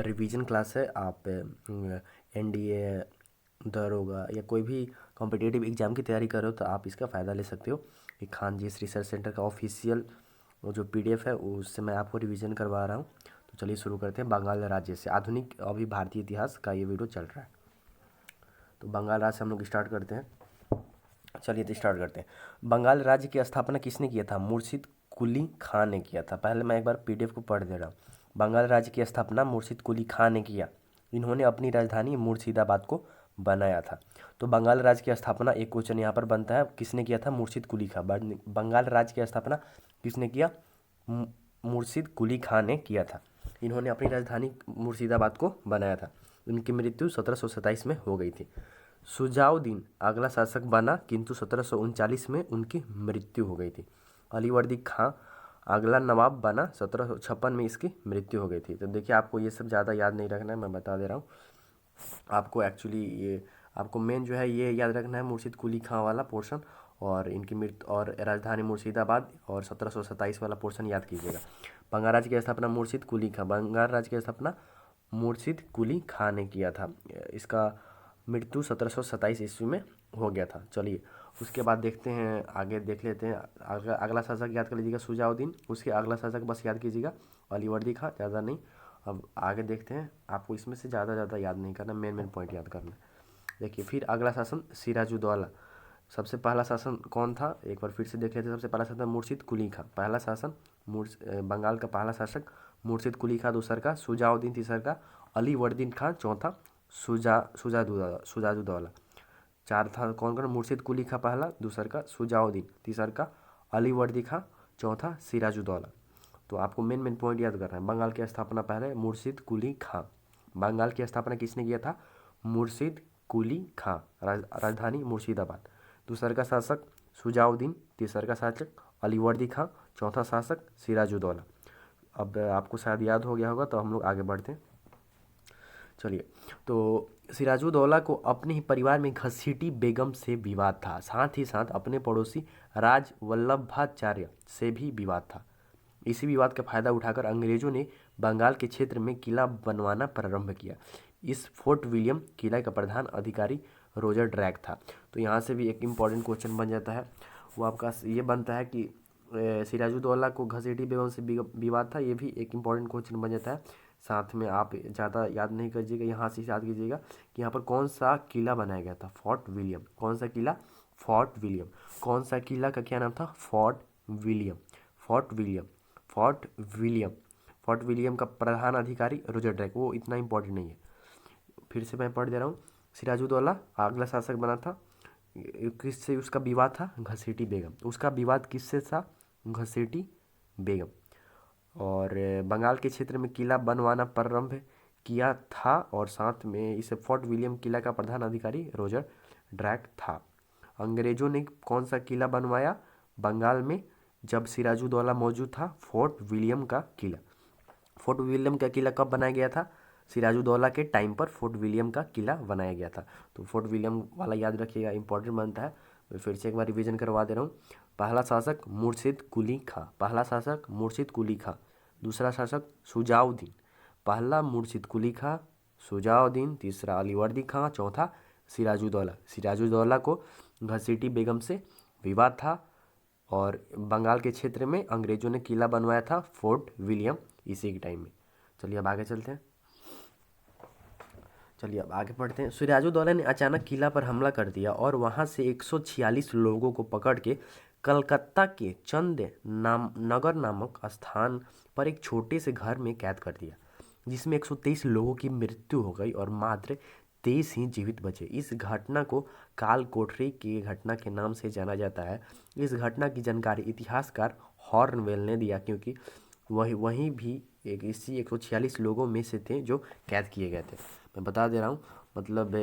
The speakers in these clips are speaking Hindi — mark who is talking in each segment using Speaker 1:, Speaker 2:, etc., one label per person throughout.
Speaker 1: रिवीजन क्लास है। आप एनडीए, दरोगा या कोई भी कॉम्पिटिटिव एग्ज़ाम की तैयारी कर रहे हो तो आप इसका फ़ायदा ले सकते हो। ये खानजीस रिसर्च सेंटर का ऑफिशियल वो जो पीडीएफ है उससे मैं आपको रिवीजन करवा रहा हूँ। तो चलिए शुरू करते हैं। बंगाल राज्य से आधुनिक अभी भारतीय इतिहास का ये वीडियो चल रहा है। तो बंगाल राज्य से हम लोग स्टार्ट करते हैं। चलिए तो स्टार्ट करते हैं। बंगाल राज्य की स्थापना किसने किया था? मुर्शिद कुली खान ने किया था। पहले मैं एक बार पीडीएफ को पढ़ दे रहा हूँ। बंगाल राज्य की स्थापना मुर्शिद कुली खान ने किया। इन्होंने अपनी राजधानी मुर्शिदाबाद को बनाया था। तो बंगाल राज्य की स्थापना, एक क्वेश्चन यहाँ पर बनता है, किसने किया था? मुर्शिद कुली खान। बंगाल राज्य की स्थापना किसने किया? मुर्शिद कुली खान ने किया था। इन्होंने अपनी राजधानी मुर्शिदाबाद को बनाया था। इनकी मृत्यु 1727 में हो गई थी। सुजाउद्दीन अगला शासक बना, किंतु 1739 में उनकी मृत्यु हो गई थी। अलीवर्दी खां अगला नवाब बना, 1756 में इसकी मृत्यु हो गई थी। तो देखिए, आपको ये सब ज़्यादा याद नहीं रखना है, मैं बता दे रहा हूँ आपको। एक्चुअली ये आपको मेन जो है ये याद रखना है मुर्शिद कुली खां वाला पोर्शन, और इनकी मृत्यु और राजधानी मुर्शिदाबाद और 1727 वाला पोर्शन याद कीजिएगा। बंगाल राज्य की स्थापना मुर्शिद कुली खां, बंगाल राज्य की स्थापना मुर्शिद कुली खां ने किया था। इसका मृत्यु 1727 ईस्वी में हो गया था। चलिए उसके बाद देखते हैं, आगे देख लेते हैं। अगला शासक याद कर लीजिएगा सुजाउद्दीन, उसके अगला शासक बस याद कीजिएगा अलीवर्दी खां, ज़्यादा नहीं। अब आगे देखते हैं, आपको इसमें से ज़्यादा याद नहीं करना, मेन मेन पॉइंट याद करना है। देखिए, फिर अगला शासन सिराजुद्दौला। सबसे पहला शासन कौन था, एक बार फिर से देख लेते हैं। सबसे पहला शासन मुर्शिद कुली खां, पहला शासन बंगाल का पहला शासक मुर्शिद कुली खां, दूसरा का सुजाउद्दीन, तीसरा का अलीवर्दीन खां, चौथा सुजाजुद्दौला। चार था कौन कौन? मुर्शिद कुली खां पहला, दूसरा का सुजाउद्दीन, तीसरा का अलीवर्दी खां, चौथा सिराजुद्दौला। तो आपको मेन मेन पॉइंट याद करना है। बंगाल की स्थापना पहले मुर्शिद कुली खां। बंगाल की स्थापना किसने किया था? मुर्शिद कुली खां, राजधानी मुर्शिदाबाद। दूसरा का शासक सुजाउद्दीन, तीसरा का शासक अलीवर्दी खां, चौथा शासक सिराजुद्दौला। अब आपको शायद याद हो गया होगा, तो हम लोग आगे बढ़ते हैं। चलिए, तो सिराजुद्दौला को अपने ही परिवार में घसीटी बेगम से विवाद था, साथ ही साथ अपने पड़ोसी राज वल्लभाचार्य से भी विवाद था। इसी विवाद का फायदा उठाकर अंग्रेजों ने बंगाल के क्षेत्र में किला बनवाना प्रारंभ किया। इस फोर्ट विलियम किला का प्रधान अधिकारी रोजर ड्रैक था। तो यहाँ से भी एक इम्पॉर्टेंट क्वेश्चन बन जाता है, वो आपका ये बनता है कि सिराजुद्दौला को घसीटी बेगम से विवाद था, ये भी एक इम्पॉर्टेंट क्वेश्चन बन जाता है। साथ में आप ज़्यादा याद नहीं कीजिएगा, यहाँ से याद कीजिएगा कि यहाँ पर कौन सा किला बनाया गया था? Fort William. कौन सा किला? Fort William. कौन सा किला का क्या नाम था? Fort William. Fort William. Fort William. Fort William का प्रधान अधिकारी रोजर ड्रैक, वो इतना इंपॉर्टेंट नहीं है। फिर से मैं पढ़ दे रहा हूँ। सिराजुद्दौला अगला शासक बना था, किससे उसका विवाद था? घसीटी बेगम। उसका विवाद किससे था? घसीटी बेगम। और बंगाल के क्षेत्र में किला बनवाना प्रारंभ किया था, और साथ में इसे फोर्ट विलियम किला का प्रधान अधिकारी रोजर ड्रैक था। अंग्रेजों ने कौन सा किला बनवाया बंगाल में जब सिराजुद्दौला मौजूद था? फोर्ट विलियम का किला। फोर्ट विलियम का किला कब बनाया गया था? सिराजुद्दौला के टाइम पर फोर्ट विलियम का किला बनाया गया था। तो फोर्ट विलियम वाला याद रखिएगा, इंपॉर्टेंट बनता है। मैं फिर से एक बार रिवीजन करवा दे रहा हूँ। पहला शासक मुर्शिद कुली खां, पहला शासक मुर्शिद कुली खां। दूसरा शासक सुजाउद्दीन, पहला मुर्शिद कुली खां, सुजाउद्दीन, तीसरा अलीवर्दी खां, चौथा सिराजुद्दौला। सिराजुद्दौला को घसीटी बेगम से विवाद था, और बंगाल के क्षेत्र में अंग्रेजों ने किला बनवाया था फोर्ट विलियम इसी के टाइम में। चलिए अब आगे चलते हैं। चलिए अब आगे बढ़ते हैं। सिराजुद्दौला ने अचानक किला पर हमला कर दिया और वहां से 146 लोगों को पकड़ के कलकत्ता के चंद नगर नामक स्थान पर एक छोटे से घर में कैद कर दिया, जिसमें 123 लोगों की मृत्यु हो गई और मात्र 23 ही जीवित बचे। इस घटना को काल कोठरी की घटना के नाम से जाना जाता है। इस घटना की जानकारी इतिहासकार हॉर्नवेल ने दिया, क्योंकि वहीं भी इसी 146 लोगों में से थे जो कैद किए गए थे। मैं बता दे रहा हूँ, मतलब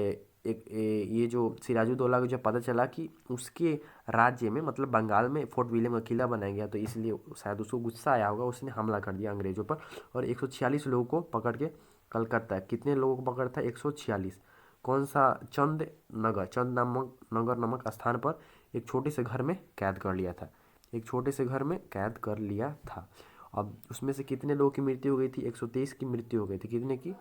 Speaker 1: ये जो सिराजुद्दौला को जब पता चला कि उसके राज्य में, मतलब बंगाल में फोर्ट विलियम का किला बनाया गया, तो इसलिए शायद उसको गुस्सा आया होगा, उसने हमला कर दिया अंग्रेजों पर और 146 लोगों को पकड़ के कलकत्ता, कितने लोगों को पकड़ था? 146। कौन सा? चंद नगर नामक स्थान पर एक छोटे से घर में कैद कर लिया था। एक छोटे से घर में कैद कर लिया था। अब उसमें से कितने लोगों की मृत्यु हो गई थी? 123 की मृत्यु हो गई थी। कितने की?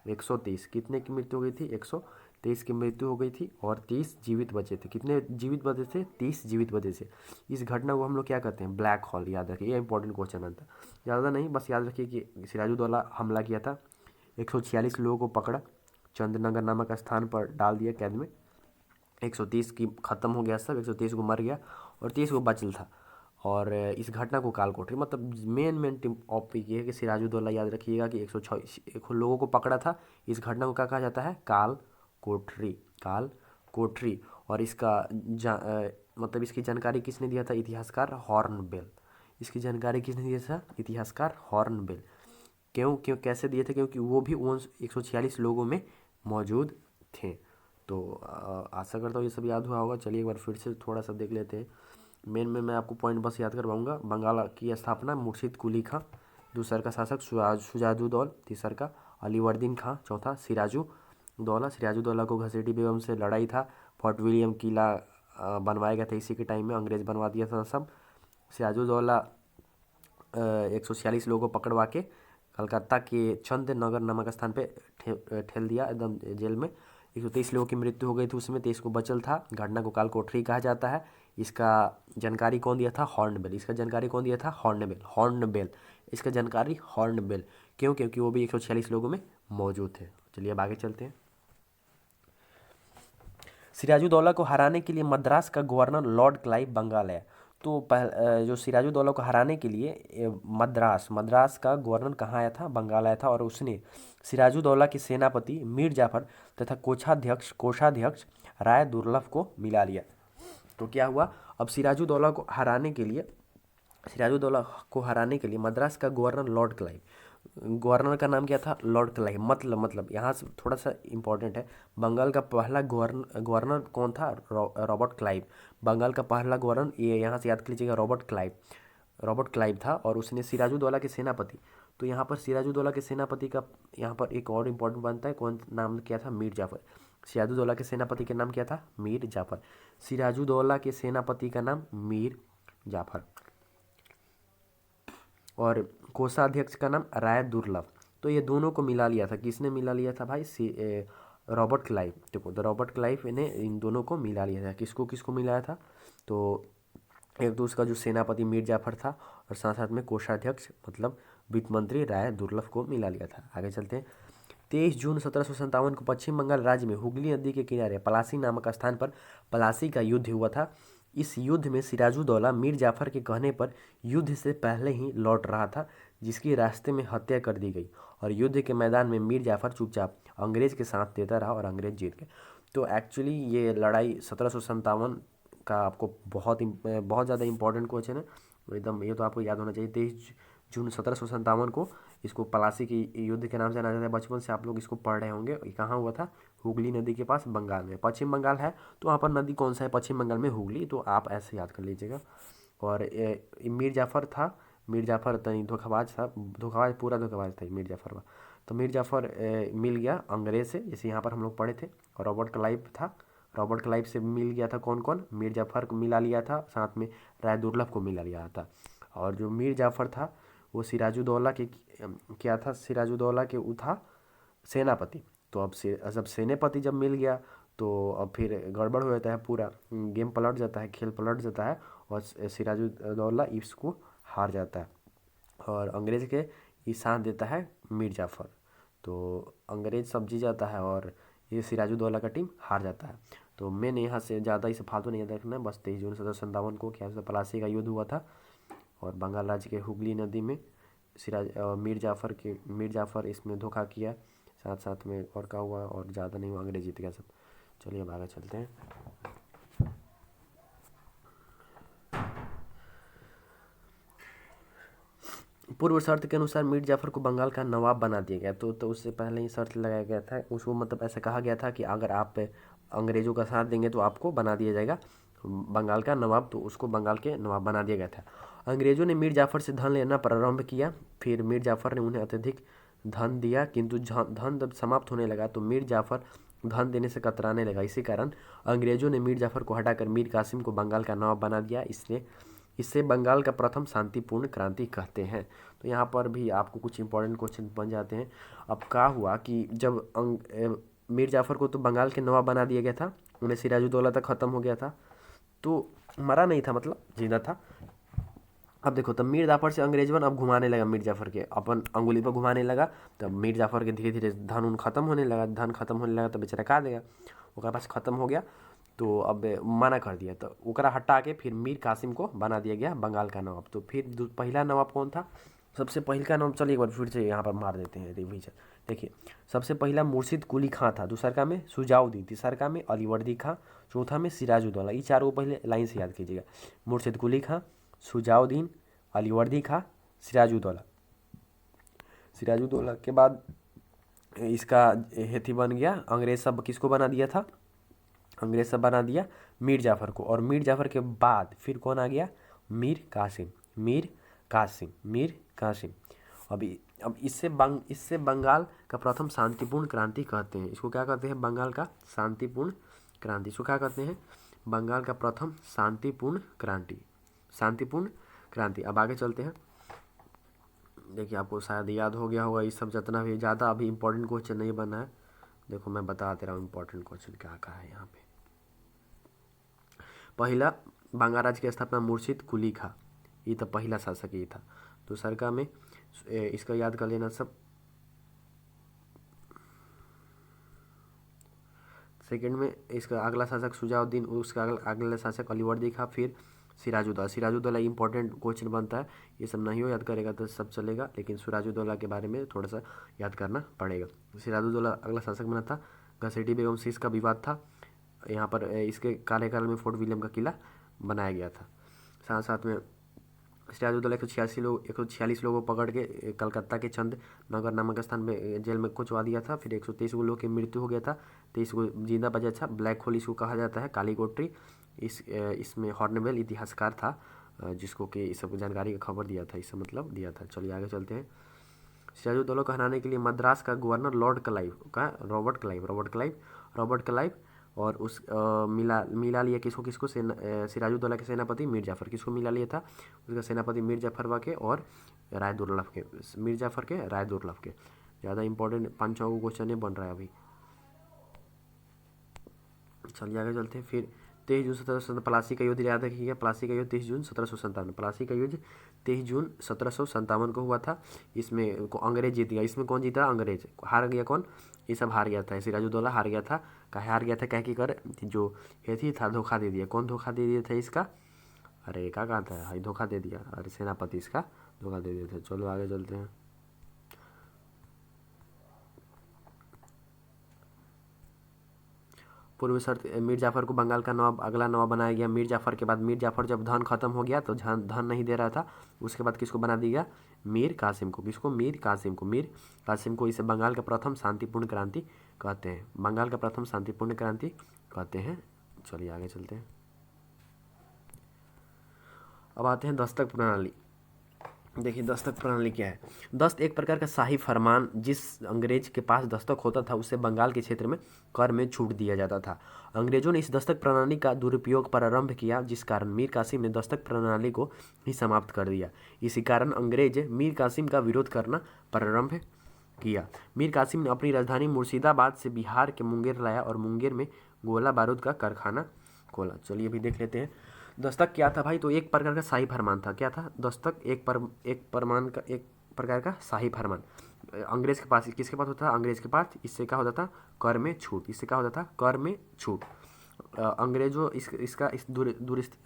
Speaker 1: 123। कितने की मृत्यु हो गई थी? 123 की मृत्यु हो गई थी और 30 जीवित बचे थे। कितने जीवित बचे थे? 30 जीवित बचे थे। इस घटना को हम लोग क्या कहते हैं? Black hole. याद रखिए, ये इंपॉर्टेंट क्वेश्चन आता है। ज़्यादा नहीं, बस याद रखिए कि सिराजुद्दौला हमला किया था, 146 लोगों को पकड़ा, चंद्रनगर नामक स्थान पर डाल दिया कैद में। 130 की ख़त्म हो गया सब, 130 को मर गया और 30 को बचल था। और इस घटना को काल कोठरी, मतलब मेन टॉपिक ये है कि सिराजुद्दौला, याद रखिएगा कि 106 लोगों को पकड़ा था। इस घटना को क्या कहा जाता है? काल कोठरी। काल कोठरी। और इसका मतलब इसकी जानकारी किसने दिया था? इतिहासकार हॉर्नबिल। इसकी जानकारी किसने दिया था? इतिहासकार हॉर्नबिल। क्यों क्यों कैसे दिए थे? क्योंकि वो भी उन 146 लोगों में मौजूद थे। तो आशा करता हूँ ये सब याद हुआ होगा। चलिए एक बार फिर से थोड़ा सा देख लेते हैं। मेन में मैं आपको पॉइंट बस याद करवाऊंगा। बंगाल की स्थापना मुर्शिद कुली खां, दूसर का शासक शुजाउद्दौला, तीसर का अलीवर्दीन खां, चौथा सिराजुद्दौला। सिराजुद्दौला को घसेटी बेगम से लड़ाई था। फोर्ट विलियम किला बनवाया गया था इसी के टाइम में, अंग्रेज बनवा दिया था सब। सिराजुद्दौला 146 लोगों को पकड़वा के कलकत्ता के चंद्रनगर नामक स्थान पे ठेल दिया एकदम जेल में। 123 लोगों की मृत्यु हो गई थी उसमें, 23 को बचल था। घटना को काल कोठरी कहा जाता है। इसका जानकारी कौन दिया था? हॉर्नबिल। इसका जानकारी कौन दिया था? हॉर्नबिल। हॉर्नबिल। इसका जानकारी हॉर्नबिल। क्यों? क्योंकि वो भी 146 लोगों में मौजूद थे। चलिए अब आगे चलते हैं। सिराजुद्दौला को हराने के लिए मद्रास का गवर्नर लॉर्ड क्लाइव बंगाल आया। तो जो सिराजुद्दौला को हराने के लिए मद्रास का गवर्नर कहाँ आया था? बंगाल आया था। और उसने सिराजुद्दौला के सेनापति मीर जाफर तथा कोषाध्यक्ष राय दुर्लभ को मिला लिया। तो क्या हुआ? अब सिराजुद्दौला को हराने के लिए मद्रास का गवर्नर लॉर्ड क्लाइव, गवर्नर का नाम क्या था? Lord Clive. मतलब यहाँ से थोड़ा सा इंपॉर्टेंट है, बंगाल का पहला गवर्नर कौन था? Robert Clive. बंगाल का पहला गवर्नर, ये यहाँ से याद कर लीजिएगा, रॉबर्ट क्लाइव था। और उसने सिराजुद्दौला के सेनापति, तो यहाँ पर सिराजुद्दौला के सेनापति का यहाँ पर एक और इम्पोर्टेंट बनता है, कौन नाम क्या था? मीर जाफर। सिराजुद्दौला के सेनापति का नाम क्या था? मीर जाफर। सिराजुद्दौला के सेनापति का नाम मीर जाफर। और कोषाध्यक्ष का नाम राय दुर्लभ। तो ये दोनों को मिला लिया था। किसने मिला लिया था भाई? Robert Clive. देखो, तो रॉबर्ट क्लाइव ने इन दोनों को मिला लिया था। किसको किसको मिलाया था? तो एक तो उसका जो सेनापति मीर जाफर था और साथ साथ में कोषाध्यक्ष मतलब वित्त मंत्री राय दुर्लभ को मिला लिया था। आगे चलते हैं। 23 जून 1757 को पश्चिम बंगाल राज्य में हुगली नदी के किनारे पलासी नामक स्थान पर पलासी का युद्ध हुआ था। इस युद्ध में सिराजुद्दौला मीर जाफर के कहने पर युद्ध से पहले ही लौट रहा था, जिसकी रास्ते में हत्या कर दी गई। और युद्ध के मैदान में मीर जाफर चुपचाप अंग्रेज के साथ देता रहा और अंग्रेज जीत गए। तो एक्चुअली ये लड़ाई 1757 का आपको बहुत ज़्यादा इंपॉर्टेंट क्वेश्चन है एकदम, ये तो आपको याद होना चाहिए। 23 जून 1757 को इसको पलासी की युद्ध के नाम से जाना जाता है। बचपन से आप लोग इसको पढ़ रहे होंगे। ये कहाँ हुआ था? हुगली नदी के पास, बंगाल में। पश्चिम बंगाल है तो वहाँ पर नदी कौन सा है? पश्चिम बंगाल में हुगली। तो आप ऐसे याद कर लीजिएगा। और मीर जाफर था, मीर जाफर तनी धोखाबाज था, पूरा धोखाबाज था मीर जाफर। तो मीर जाफर मिल गया अंग्रेज से, जैसे यहाँ पर हम लोग पढ़े थे। और रॉबर्ट क्लाइव था, रॉबर्ट क्लाइव से मिल गया था कौन कौन? मीर जाफर को मिला लिया था, साथ में राय दुर्लभ को मिला लिया था। और जो मीर जाफर था वो सिराजुद्दौला के क्या था? सिराजुद्दौला के वो था सेनापति। तो अब जब सेनापति जब मिल गया तो अब फिर गड़बड़ हो जाता है, पूरा गेम पलट जाता है, खेल पलट जाता है और सिराजुद्दौला इसको हार जाता है और अंग्रेज के ये साथ देता है मीर जाफर। तो अंग्रेज सब जीत जाता है और ये सिराजुद्दौला का टीम हार जाता है। तो मैंने यहाँ से ज़्यादा इसे फालतू नहीं याद रखना है। बस 23 जून 1757 को क्या पलासी का युद्ध हुआ था और बंगाल राज्य के हुगली नदी में मीर जाफर इसमें धोखा किया, साथ साथ में और क्या हुआ, और ज़्यादा नहीं हुआ, अंग्रेज जीत गया सब। चलिए अब आगे चलते हैं। पूर्व शर्त के अनुसार मीर जाफर को बंगाल का नवाब बना दिया गया। तो उससे पहले ही शर्त लगाया गया था उसको, मतलब ऐसा कहा गया था कि अगर आप अंग्रेज़ों का साथ देंगे तो आपको बना दिया जाएगा बंगाल का नवाब। तो उसको बंगाल के नवाब बना दिया गया था। अंग्रेज़ों ने मीर जाफर से धन लेना प्रारंभ किया। फिर मीर जाफर ने उन्हें अत्यधिक धन दिया, किंतु धन जब समाप्त होने लगा तो मीर जाफर धन देने से कतराने लगा। इसी कारण अंग्रेज़ों ने मीर जाफर को हटाकर मीर कासिम को बंगाल का नवाब बना दिया। इससे बंगाल का प्रथम शांतिपूर्ण क्रांति कहते हैं। तो यहाँ पर भी आपको कुछ इंपॉर्टेंट क्वेश्चन बन जाते हैं। अब क्या हुआ कि जब मीर जाफ़र को तो बंगाल के नवाब बना दिया गया था, उन्हें सिराजुद्दौला तक ख़त्म हो गया था, तो मरा नहीं था, मतलब जिंदा था। अब देखो तब मीर जाफ़र से अंग्रेजवन अब घुमाने लगा, मीर जाफ़र के अपन अंगुली पर घुमाने लगा। तब मीर जाफ़र के धीरे धीरे धन उन खत्म होने लगा, धन खत्म होने लगा, तो बेचारा का देगा, ओकरा पास खत्म हो गया। तो अब मना कर दिया, तो ओकरा हटा के फिर मीर कासिम को बना दिया गया बंगाल का नवाब। तो फिर पहला नवाब कौन था? सबसे पहले का नाम, चलिए एक बार फिर से यहाँ पर मार देते हैं रिवीजन। देखिए, सबसे पहला मुर्शिद कुली खां था, दूसरा का में सुजाउद्दीन, तीसरा का में अलीवर्दी खां, चौथा में सिराजुद्दौला। ये चारों पहले लाइन से याद कीजिएगा, मुर्शिद कुली खां, सुजाउद्दीन, अलीवर्दी खां, सिराजुद्दौला। सिराजुद्दौला के बाद इसका हेथी बन गया, अंग्रेज सब किसको बना दिया था? अंग्रेज सब बना दिया मीर जाफ़र को। और मीर जाफ़र के बाद फिर कौन आ गया? मीर कासिम, मीर कासिम, मीर कासिम। अब इससे बंगाल का प्रथम शांतिपूर्ण क्रांति कहते हैं। इसको क्या कहते हैं? बंगाल का शांतिपूर्ण क्रांति। इसको क्या कहते हैं? बंगाल का प्रथम शांतिपूर्ण क्रांति, शांतिपूर्ण क्रांति। अब आगे चलते हैं। देखिए, आपको शायद याद हो गया होगा ये सब, जितना भी ज़्यादा अभी इंपॉर्टेंट क्वेश्चन नहीं बना है। देखो मैं बता दे रहा हूँ इंपॉर्टेंट क्वेश्चन क्या कहा है यहाँ पे। पहला बांगा राज्य की स्थापना मुर्शिद कुली खां, ये तो पहला शासक ये था। दूसरा का में इसका याद कर लेना सब। सेकंड में इसका अगला शासक सुजाउद्दीन, उसका अगला शासक अलीवर्दी खां, फिर सिराजुद्दौला। सिराजुद्दौला इंपॉर्टेंट क्वेश्चन बनता है, ये सब नहीं हो याद करेगा तो सब चलेगा, लेकिन सिराजुद्दौला के बारे में थोड़ा सा याद करना पड़ेगा। सिराजुद्दौला अगला शासक बना था। घसेटी बेगम से इसका विवाद था, यहाँ पर इसके कार्यकाल में फोर्ट विलियम का किला बनाया गया था। साथ साथ में सिराजुद्दौला 146 लोगों को पकड़ के कलकत्ता के चंद नगर नामक स्थान में जेल में कुचवा दिया था। फिर 123 लोगों की मृत्यु हो गया था, 23 को जिंदा बचा था। ब्लैक होल इसको कहा जाता है, काली कोठरी। इसमें हॉर्नवेल इतिहासकार था, जिसको कि इस सब जानकारी का खबर दिया था, इससे मतलब दिया था। चलिए आगे चलते हैं। सिराजुद्दौला को हराने के लिए मद्रास का गवर्नर लॉर्ड क्लाइव का रॉबर्ट क्लाइव और उस मिला लिया किसको सिराजुद्दौला के सेनापति मीर जाफ़र। किसको मिला लिया था? उसका सेनापति मीर जाफ़र के और राय दुर्लभ के, मीर जाफ़र के, राय दुर्लभ के। ज़्यादा इंपॉर्टेंट 5-6 क्वेश्चन नहीं बन रहा है अभी। चलिए आगे चलते हैं। फिर 23 जून 1757 प्लासी का युद्ध याद रखिएगा। प्लासी का युद्ध 23 जून 1757, प्लासी का युद्ध 23 जून 1757 को हुआ था। इसमें अंग्रेज जीत गया। इसमें कौन जीता? अंग्रेज। हार गया कौन? ये सब हार गया था, सिराजुद्दौला हार गया था। कहे हार गया था? कह के कर जो हेथी था धोखा दे दिया। कौन धोखा दे दिया था इसका? अरे क्या कहा था, हाई धोखा दे दिया, अरे सेनापति इसका धोखा दे दिया था। चलो आगे चलते हैं। पूर्व शर्त मीर जाफ़र को बंगाल का नवाब, अगला नवाब बनाया गया। मीर जाफ़र के बाद मीर जाफ़र जब धन खत्म हो गया तो धन नहीं दे रहा था, उसके बाद किसको बना दिया? मीर कासिम को। किसको? मीर कासिम को। मीर कासिम को इसे बंगाल का प्रथम शांतिपूर्ण क्रांति कहते हैं, बंगाल का प्रथम शांतिपूर्ण क्रांति कहते हैं। चलिए आगे चलते हैं। अब आते हैं दस्तक प्रणाली। देखिए दस्तक प्रणाली क्या है? दस्त एक प्रकार का शाही फरमान, जिस अंग्रेज के पास दस्तक होता था उसे बंगाल के क्षेत्र में कर में छूट दिया जाता था। अंग्रेजों ने इस दस्तक प्रणाली का दुरुपयोग प्रारंभ किया, जिस कारण मीर कासिम ने दस्तक प्रणाली को ही समाप्त कर दिया। इसी कारण अंग्रेज मीर कासिम का विरोध करना प्रारंभ किया। मीर कासिम ने अपनी राजधानी मुर्शिदाबाद से बिहार के मुंगेर लाया और मुंगेर में गोला बारूद का कारखाना खोला। चलिए अभी देख लेते हैं दस्तक क्या था भाई। तो एक प्रकार का शाही फरमान था। क्या था? दस्तक एक प्रकार का शाही फरमान। अंग्रेज के पास, किसके पास होता था? अंग्रेज के पास। इससे क्या होता था? कर में छूट। इससे क्या होता था? कर में छूट। अंग्रेजों इसका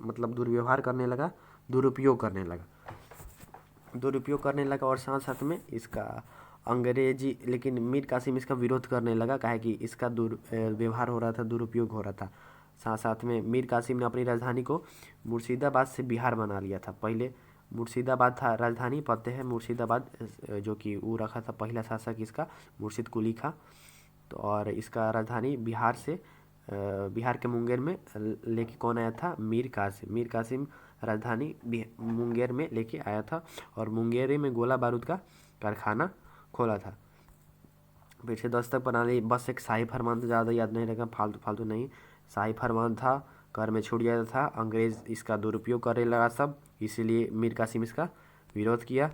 Speaker 1: मतलब दुर्व्यवहार करने लगा, दुरुपयोग करने लगा और साथ साथ में इसका अंग्रेजी, लेकिन मीर कासिम इसका विरोध करने लगा, काहे कि इसका दुर्व्यवहार हो रहा था, दुरुपयोग हो रहा था। साथ साथ में मीर कासिम ने अपनी राजधानी को मुर्शिदाबाद से बिहार बना लिया था। पहले मुर्शिदाबाद था राजधानी, पते है मुर्शिदाबाद, जो कि वो रखा था पहला शासक इसका मुर्शिद कुली खां। तो और इसका राजधानी बिहार से बिहार के मुंगेर में लेके कौन आया था? मीर कासिम राजधानी मुंगेर में लेके आया था और मुंगेर में गोला बारूद का कारखाना खोला था। फिर से दस्तक प्रणाली बस एक शाही फरमान, तो ज़्यादा याद नहीं रहेगा, फालतू नहीं। शाही फरमान था, कर में छूट जाता था, अंग्रेज इसका दुरुपयोग करने लगा सब, इसीलिए मीर कासिम इसका विरोध किया।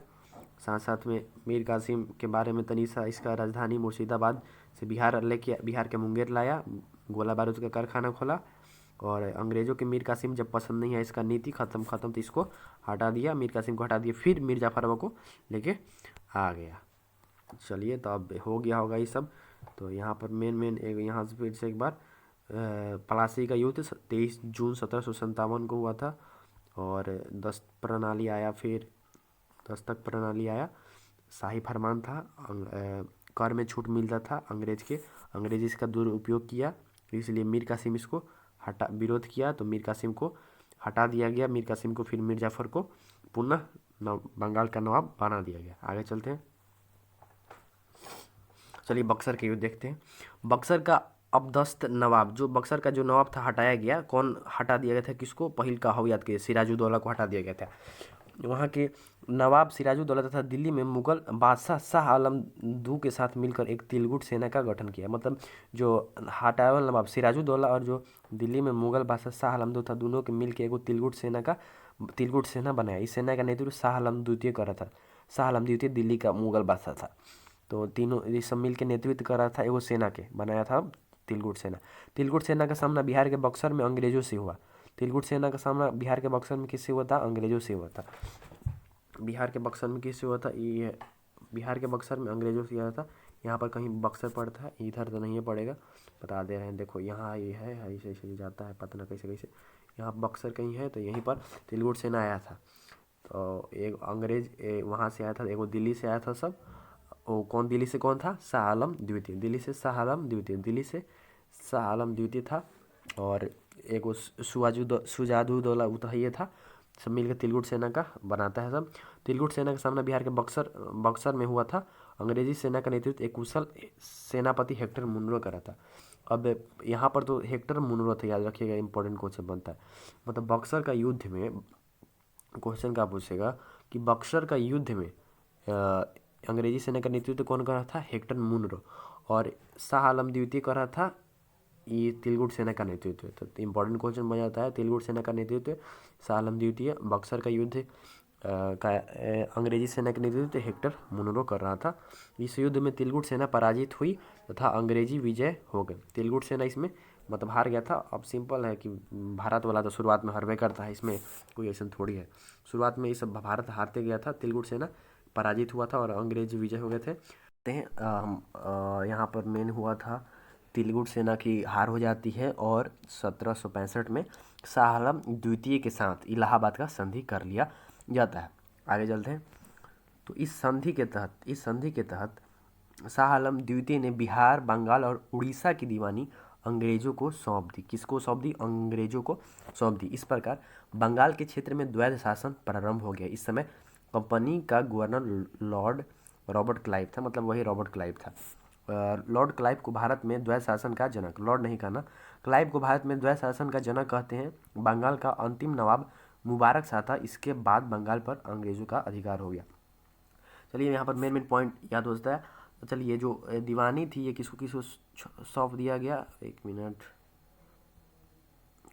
Speaker 1: साथ साथ में मीर कासिम के बारे में तनीसा, इसका राजधानी मुर्शिदाबाद से बिहार के मुंगेर लाया, गोला बारूद का कारखाना खोला। और अंग्रेज़ों के मीर कासिम जब पसंद नहीं है इसका नीति ख़त्म तो इसको हटा दिया, मीर कासिम को हटा दिया, फिर मीर जाफ़र को लेके आ गया। चलिए, तो अब हो गया होगा ये सब। तो यहाँ पर मेन एक यहाँ से फिर से एक बार प्लासी का युद्ध 23 जून 1757 को हुआ था। और दस्तक प्रणाली आया, शाही फरमान था, कर में छूट मिलता था अंग्रेज इसका दुरुपयोग किया, इसलिए मीर कासिम इसको विरोध किया, तो मीर कासिम को हटा दिया गया। मीर कासिम को फिर मीर जाफ़र को पुनः बंगाल का नवाब बना दिया गया। आगे चलते हैं। चलिए बक्सर के युद्ध देखते हैं। बक्सर का अबदस्त नवाब, जो बक्सर का जो नवाब था हटाया गया। कौन हटा दिया गया था? किसको? पहिल का हवियत के सिराजुद्दौला को हटा दिया गया था। वहाँ के नवाब सिराजुद्दौला तथा दिल्ली में मुगल बादशाह शाह आलम दू के साथ मिलकर एक तिलगुट सेना का गठन किया। मतलब जो हटाया हुआ नवाब सिराजुद्दौला और जो दिल्ली में मुगल बादशाह शाह आलम दू था, दोनों के मिल के एक तिलगुट सेना बनाया। इस सेना का नेतृत्व शाह आलम द्वितीय कर रहा था। शाह आलम द्वितीय दिल्ली का मुगल बादशाह था। तो तीनों ये सब मिल के नेतृत्व कर रहा था, एगो सेना के बनाया था तिलगुट सेना। तिलगुट सेना का सामना बिहार के बक्सर में अंग्रेजों से हुआ। तिलगुट सेना का सामना बिहार के बक्सर में किससे हुआ था? अंग्रेजों से हुआ था। बिहार के बक्सर में किससे हुआ था? ये बिहार के बक्सर में अंग्रेजों से हुआ था। यहाँ पर कहीं बक्सर पड़ता है, इधर तो नहीं पड़ेगा, बता दे रहे हैं। देखो यहाँ ये है, ऐसे ऐसे जाता है, पता ना कैसे यहाँ बक्सर कहीं है, तो यहीं पर तिलगुट सेना आया था। तो एक अंग्रेज वहाँ से आया था, एगो दिल्ली से आया था सब। वो कौन? दिल्ली से कौन था? शाह आलम द्वितीय। दिल्ली से शाह आलम द्वितीय था। और एक वो सुजादुद्दौला ये था। सब मिलकर तिलगुट सेना का बनाता है सब। तिलगुट सेना का सामना बिहार के बक्सर में हुआ था। अंग्रेजी सेना का नेतृत्व एक कुशल सेनापति हेक्टर मुनरो कर रहा था। अब यहाँ पर तो हेक्टर मुनरो था, याद रखिएगा, इंपॉर्टेंट क्वेश्चन बनता है। मतलब बक्सर का युद्ध में क्वेश्चन क्या पूछेगा कि बक्सर का युद्ध में अंग्रेजी सेना का नेतृत्व कौन कर रहा था? Hector Munro. और शाह आलम द्वितीय कर रहा था ये तिलगुट सेना का नेतृत्व। तो इंपॉर्टेंट क्वेश्चन बन जाता है। तिलगुट सेना का नेतृत्व शाह आलम द्वितीय, बक्सर का युद्ध का अंग्रेजी सेना का नेतृत्व हेक्टर मुनरो कर रहा था। इस युद्ध में तिलगुट सेना पराजित हुई तथा अंग्रेजी विजय हो गए। तिलगुट सेना इसमें मतलब हार गया था। अब सिंपल है कि भारत वाला तो शुरुआत में हारवे करता है, इसमें कोई ऐसा थोड़ी है। शुरुआत में ये सब भारत हारते गया था, तिलगुट सेना पराजित हुआ था और अंग्रेज विजय हो गए थे। यहाँ पर मेन हुआ था तिलगुट सेना की हार हो जाती है और 1765 में शाह आलम द्वितीय के साथ इलाहाबाद का संधि कर लिया जाता है। आगे चलते हैं। तो इस संधि के तहत शाह आलम द्वितीय ने बिहार, बंगाल और उड़ीसा की दीवानी अंग्रेजों को सौंप दी। किसको सौंप दी? अंग्रेजों को सौंप दी। इस प्रकार बंगाल के क्षेत्र में द्वैध शासन प्रारंभ हो गया। इस समय कंपनी का गवर्नर लॉर्ड रॉबर्ट क्लाइव था, मतलब वही रॉबर्ट क्लाइव था। लॉर्ड क्लाइव को भारत में द्वैध शासन का जनक, लॉर्ड नहीं कहना, क्लाइव को भारत में द्वैध शासन का जनक कहते हैं। बंगाल का अंतिम नवाब मुबारक शाह था। इसके बाद बंगाल पर अंग्रेजों का अधिकार हो गया। चलिए यहाँ पर मेन पॉइंट याद होता है। तो चलिए जो दीवानी थी ये किसको सौंप दिया गया? एक मिनट।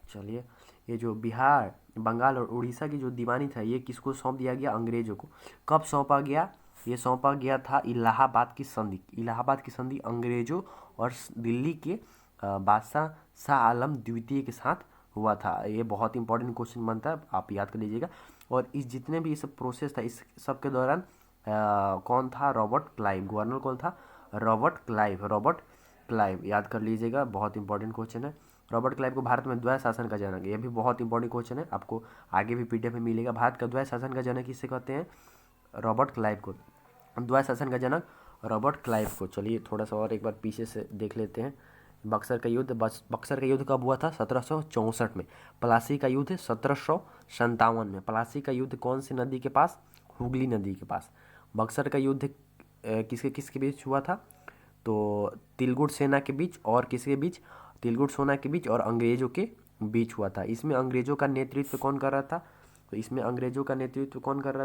Speaker 1: चलिए, ये जो बिहार, बंगाल और उड़ीसा की जो दीवानी था ये किसको सौंप दिया गया? अंग्रेजों को। कब सौंपा गया? ये सौंपा गया था इलाहाबाद की संधि। इलाहाबाद की संधि अंग्रेजों और दिल्ली के बादशाह शाह आलम द्वितीय के साथ हुआ था। ये बहुत इंपॉर्टेंट क्वेश्चन बनता है, आप याद कर लीजिएगा। और इस जितने भी ये सब प्रोसेस था, इस सब के दौरान कौन था? Robert Clive. गवर्नर कौन था? रॉबर्ट क्लाइव, याद कर लीजिएगा, बहुत इंपॉर्टेंट क्वेश्चन है। रॉबर्ट क्लाइव को भारत में द्वैध शासन का जनक, ये भी बहुत इंपॉर्टेंट क्वेश्चन है, आपको आगे भी पीडीएफ में मिलेगा। भारत का द्वैध शासन का जनक किससे कहते हैं? रॉबर्ट क्लाइव को। द्वैध शासन का जनक रॉबर्ट क्लाइव को। चलिए थोड़ा सा और एक बार पीछे से देख लेते हैं। बक्सर का युद्ध कब हुआ था? 1764 में। प्लासी का युद्ध 1757 में। प्लासी का युद्ध कौन सी नदी के पास? हुगली नदी के पास। बक्सर का युद्ध किसके बीच हुआ था? तो तिलगुट सेना के बीच और किसके बीच? तिलगुट सेना के बीच और अंग्रेजों के बीच हुआ था। इसमें अंग्रेजों का नेतृत्व कौन कर रहा था? तो इसमें अंग्रेजों का नेतृत्व कौन कर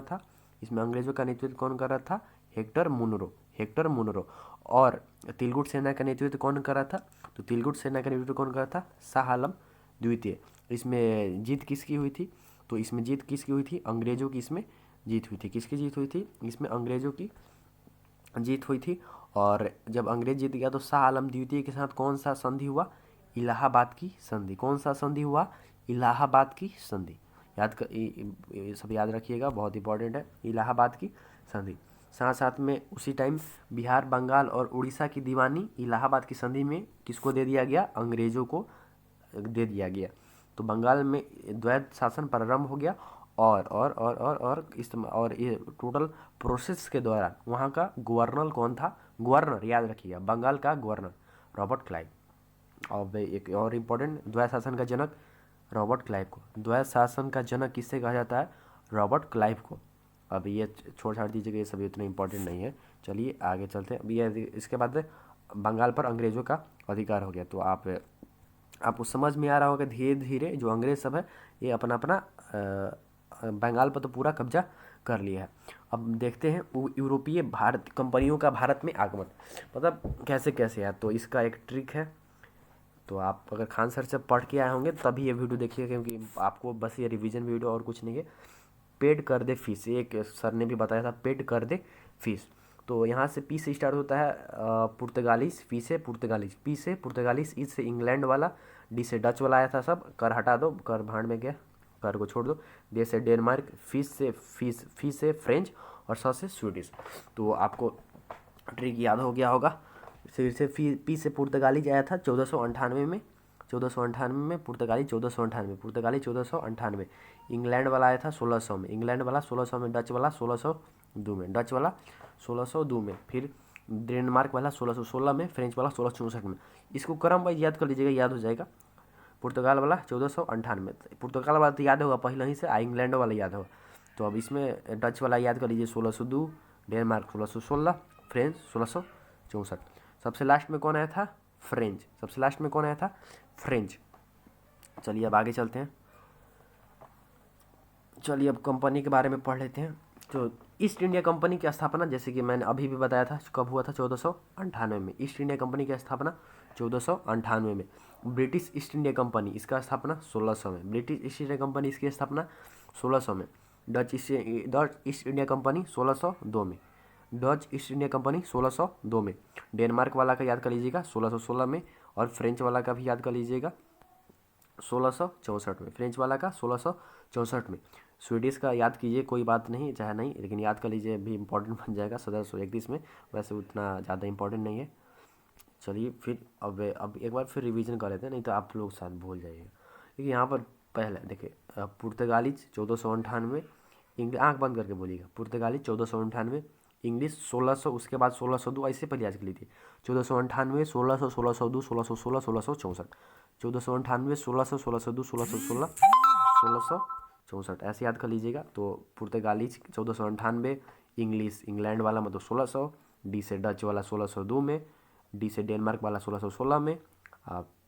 Speaker 1: रहा था? Hector Munro. और तिलगुट सेना का नेतृत्व कौन कर रहा था? तो तिलगुट सेना का नेतृत्व कौन कर रहा था? शाह आलम द्वितीय। इसमें जीत किसकी हुई थी? तो इसमें जीत किसकी हुई थी? अंग्रेजों की इसमें जीत हुई थी। किसकी जीत हुई थी? इसमें अंग्रेज़ों की जीत हुई थी। और जब अंग्रेज जीत गया तो शाह आलम द्वितीय के साथ कौन सा संधि हुआ? इलाहाबाद की संधि। कौन सा संधि हुआ? इलाहाबाद की संधि। याद कर, ये सब याद रखिएगा, बहुत इंपॉर्टेंट है, इलाहाबाद की संधि। साथ साथ में उसी टाइम बिहार, बंगाल और उड़ीसा की दीवानी इलाहाबाद की संधि में किसको दे दिया गया? अंग्रेज़ों को दे दिया गया। तो बंगाल में द्वैध शासन प्रारंभ हो गया। और ये टोटल प्रोसेस के दौरान वहाँ का गवर्नर कौन था? गवर्नर याद रखिएगा, बंगाल का गवर्नर रॉबर्ट क्लाइव। और एक और इम्पोर्टेंट, द्वैध शासन का जनक रॉबर्ट क्लाइव को। द्वैध शासन का जनक किससे कहा जाता है? रॉबर्ट क्लाइव को। अब ये छोड़ छाड़ दीजिएगा, ये सभी उतना इंपॉर्टेंट नहीं है। चलिए आगे चलते हैं। अभी इसके बाद बंगाल पर अंग्रेज़ों का अधिकार हो गया। तो आपको समझ में आ रहा होगा धीरे धीरे जो अंग्रेज सब है ये अपना अपना बंगाल पर तो पूरा कब्जा कर लिया है। अब देखते हैं यूरोपीय भारत कंपनियों का भारत में आगमन, मतलब कैसे कैसे है। तो इसका एक ट्रिक है। तो आप अगर खान सर से पढ़ के आए होंगे तभी ये वीडियो देखिए, क्योंकि आपको बस ये रिवीजन वीडियो और कुछ नहीं है। पेड कर दे फीस, एक सर ने भी बताया था, पेड कर दे फीस। तो यहाँ से पी से स्टार्ट होता है पुर्तगालीस, पी से पुर्तगालीस, पी से पुर्तगालीस, ई से इंग्लैंड वाला, डी से डच वाला आया था। सब कर हटा दो, कर भाड़ में गया, कर को छोड़ दो। दे से डेनमार्क, फी से फ्रेंच और स से स्वीडिश। तो आपको ट्रिक याद हो गया होगा। फिर से पी से पुर्तगाली आया था 1498 में, 1498 में पुर्तगाली, 1498 पुर्तगाली, 1498। इंग्लैंड वाला आया था 1600 में, इंग्लैंड वाला 1600 में, डच वाला 1602 में, डच वाला 1602 में। फिर डेनमार्क वाला 1616 में, फ्रेंच वाला 1664 में। इसको क्रम वाइज याद कर लीजिएगा, याद हो जाएगा। पुर्तगाल वाला 1498, पुर्तगाल वाला तो याद होगा पहले ही से, इंग्लैंड वाला याद होगा। तो अब इसमें डच वाला याद कर लीजिए 1602, डेनमार्क 1616, फ्रेंच 1664। सबसे लास्ट में कौन आया था? फ्रेंच। सबसे लास्ट में कौन आया था? फ्रेंच। चलिए अब आगे चलते हैं। चलिए अब कंपनी के बारे में पढ़ लेते हैं। तो ईस्ट इंडिया कंपनी की स्थापना, जैसे कि मैंने अभी भी बताया था, कब हुआ था? 1498 में। ईस्ट इंडिया कंपनी की स्थापना 1498 में। ब्रिटिश ईस्ट इंडिया कंपनी, इसका स्थापना 1600 में। ब्रिटिश ईस्ट इंडिया कंपनी, इसकी स्थापना 1600 में। डच ईस्ट इंडिया कंपनी 1602 में। डच ईस्ट इंडिया कंपनी 1602 में। डेनमार्क वाला का याद कर लीजिएगा 1616 में। और फ्रेंच वाला का भी याद कर लीजिएगा 1664 में। फ्रेंच वाला का 1664 में। स्वीडिश का याद कीजिए, कोई बात नहीं, चाहे नहीं, लेकिन याद कर लीजिए, भी इंपॉर्टेंट बन जाएगा 1731 में। वैसे उतना ज़्यादा इंपॉर्टेंट नहीं है। चलिए फिर अब एक बार फिर रिवीजन कर लेते हैं, नहीं तो आप लोग साथ भूल जाइएगा। क्योंकि यहाँ पर पहले देखिए, पुर्तगाली 1498, आँख बंद करके बोलिएगा, पुर्तगाली 1498, इंग्लिश 1600, उसके बाद 1602, ऐसे पहले याद कर लीजिए। 1498, 1600, 1602, 1616, 1664, 1498, 1600, 1602, 1616, 1664, ऐसे याद कर लीजिएगा। तो पुर्तगाली 1498, इंग्लिश इंग्लैंड वाला मतलब 1600, डी से डच वाला 1602 में, डी से डेनमार्क वाला 1616 में।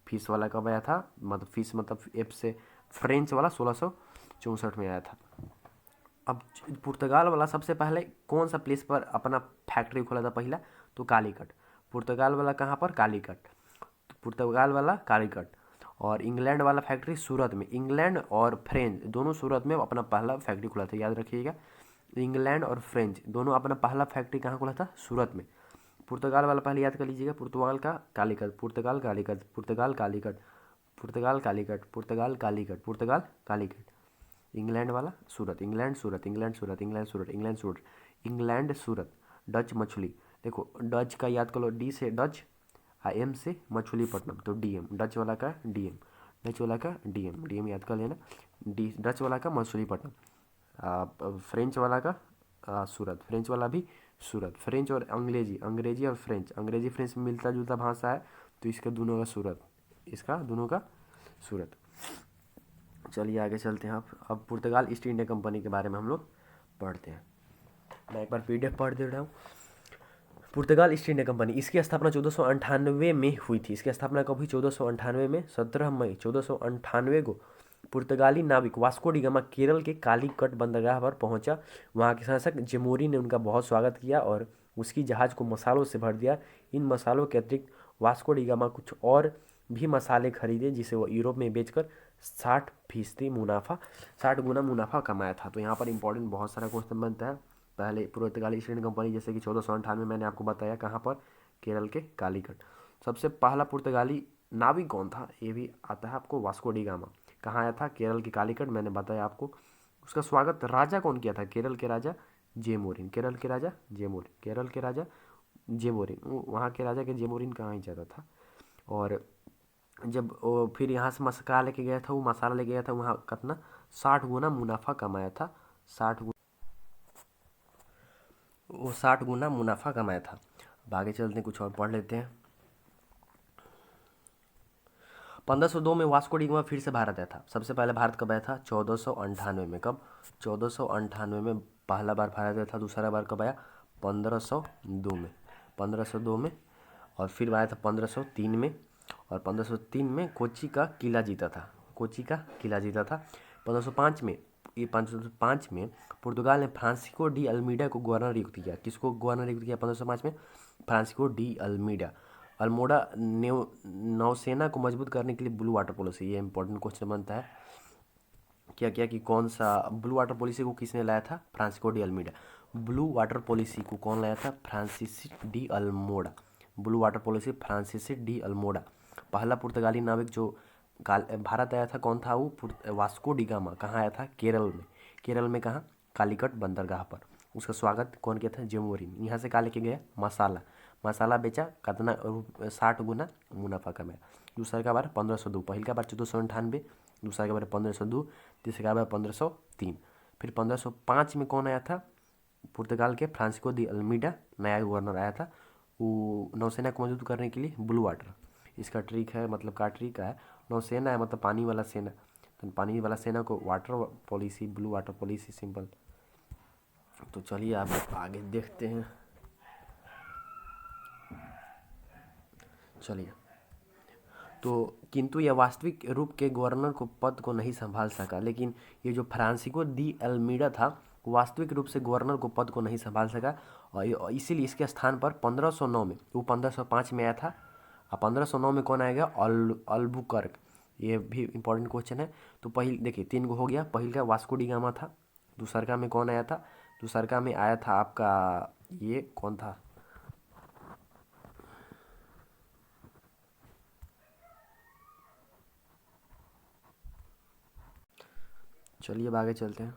Speaker 1: फीस वाला कब आया था? मतलब फीस मतलब एफ से फ्रेंच वाला 1664 में आया था। अब पुर्तगाल वाला सबसे पहले कौन सा प्लेस पर अपना फैक्ट्री खोला था पहला? तो कालीकट। पुर्तगाल वाला कहाँ पर? कालीकट। तो पुर्तगाल वाला कालीकट। और इंग्लैंड वाला फैक्ट्री सूरत में। इंग्लैंड और फ्रेंच दोनों सूरत में अपना पहला फैक्ट्री खोला था, याद रखिएगा। इंग्लैंड और फ्रेंच दोनों अपना पहला फैक्ट्री कहाँ खोला था? सूरत में। पुर्तगाल वाला पहले याद कर लीजिएगा, पुर्तगाल का कालीकट, पुर्तगाल कालीकट, पुर्तगाल कालीकट, पुर्तगाल कालीकट, पुर्तगाल कालीकट, पुर्तगाल कालीकट। इंग्लैंड वाला सूरत, इंग्लैंड सूरत, इंग्लैंड सूरत, इंग्लैंड सूरत, इंग्लैंड सूरत, इंग्लैंड सूरत। डच मछली, देखो डच का याद कर लो, डी से डच, एम से मछलीपट्टनम, तो डीएम, डच वाला का डीएम, डच वाला का डीएम, डीएम याद कर लेना। डी डच वाला का मछलीपट्टनम, फ्रेंच वाला का सूरत, फ्रेंच वाला भी सूरत। फ्रेंच और अंग्रेजी, अंग्रेजी और फ्रेंच, अंग्रेजी फ्रेंच में मिलता जुलता भाषा है, तो इसका दोनों का सूरत, इसका दोनों का सूरत। चलिए आगे चलते हैं। अब पुर्तगाल ईस्ट इंडिया कंपनी के बारे में हम लोग पढ़ते हैं। मैं एक बार पीडीएफ पढ़ दे रहा हूँ। पुर्तगाल ईस्ट इंडिया कंपनी, इसकी स्थापना 1498 में हुई थी। इसकी स्थापना कब हुई? 1498 में। 17 मई 1498 को पुर्तगाली नाविक वास्को डी गामा केरल के कालीकट बंदरगाह पर पहुंचा। वहां के शासक जमोरी ने उनका बहुत स्वागत किया और उसकी जहाज़ को मसालों से भर दिया। इन मसालों के अतिरिक्त वास्को डी गामा कुछ और भी मसाले खरीदे, जिसे वो यूरोप में बेचकर 60% मुनाफा, 60 गुना मुनाफा कमाया था। तो यहाँ पर इंपॉर्टेंट बहुत सारा क्वेश्चन बनता है। पहले पुर्तगाली ईस्ट इंडिया कंपनी, जैसे कि 1498 मैंने आपको बताया, कहाँ पर, केरल के कालीकट। सबसे पहला पुर्तगाली नाविक कौन था, ये भी आता है आपको, वास्को डी गामा। कहाँ आया था, केरल के कालीकट, मैंने बताया आपको। उसका स्वागत राजा कौन किया था, केरल के राजा जेमोरिन, केरल के राजा जेमोरिन, केरल के राजा जेमोरिन, वहाँ के राजा के जेमोरिन कहाँ ही जाता था। और जब वो फिर यहाँ से मसाला लेके गया था, वो मसाला लेके गया था वहाँ कितना, 60 गुना मुनाफा कमाया था, 60 गुना, वो 60 गुना मुनाफा कमाया था। अब आगे चलते हैं, कुछ और पढ़ लेते हैं। 1502 में वास्को डी गामा फिर से भारत आया था। सबसे पहले भारत कब आया था, 1498 में। कब, 1498 में पहला बार भारत आया था। दूसरा बार कब आया, 1502 में, 1502 में। और फिर आया था 1503 में, और 1503 में कोच्चि का किला जीता था, कोच्चि का किला जीता था। 1505 में, ये 1505 में पुर्तगाल ने फ्रांसिस्को डी अल्मीडा को गवर्नर नियुक्त किया। किसको गवर्नर नियुक्त किया 1505 में, फ्रांसिस्को डी अल्मीडा। अल्मोड़ा नौसेना को मजबूत करने के लिए ब्लू वाटर पॉलिसी, ये इंपॉर्टेंट क्वेश्चन बनता है। क्या क्या कि कौन सा ब्लू वाटर पॉलिसी को किसने लाया था, Francisco de Almeida. Blue water policy को कौन लाया था, Francis de Almora. Blue water policy Francis de Almora. पहला पुर्तगाली नाविक जो भारत आया था कौन था, वो वास्को डी गामा। कहाँ आया था, केरल में, केरल में कहाँ, कालीकट बंदरगाह पर। उसका स्वागत कौन किया था, जेमोरिन। यहाँ से कहाँ लेके गया, मसाला, मसाला बेचा, कितना, 60 गुना मुनाफा कमाया। दूसरा का बार 1502, पहल का बार 1498, दूसरा का बार 1502, तीसरा का बार 1503। फिर 1505 में कौन आया था, पुर्तगाल के फ्रांसिस्को दी अल्मीडा नया गवर्नर आया था। वो नौसेना को मजबूत करने के लिए ब्लू वाटर, इसका ट्रिक है, मतलब का ट्रिक है, नौसेना है मतलब पानी वाला सेना, तो पानी वाला सेना को water policy, blue water policy, simple. तो चलिए आप आगे देखते हैं। चलिए, तो किंतु यह वास्तविक रूप के गवर्नर को पद को नहीं संभाल सका। लेकिन ये जो फ्रांसिस्को दी अल्मीडा था, वास्तविक रूप से गवर्नर को पद को नहीं संभाल सका, और इसीलिए इसके स्थान पर 1509 में, वो 1505 में आया था, और 1509 में कौन आएगा, अल्बुकर्क। ये भी इंपॉर्टेंट क्वेश्चन है। तो पहले देखिए 3 गो हो गया। पहले का वास्को डी गामा था, दूसरा में कौन आया था, दूसरा में आया था आपका, ये कौन था, चलिए अब आगे चलते हैं।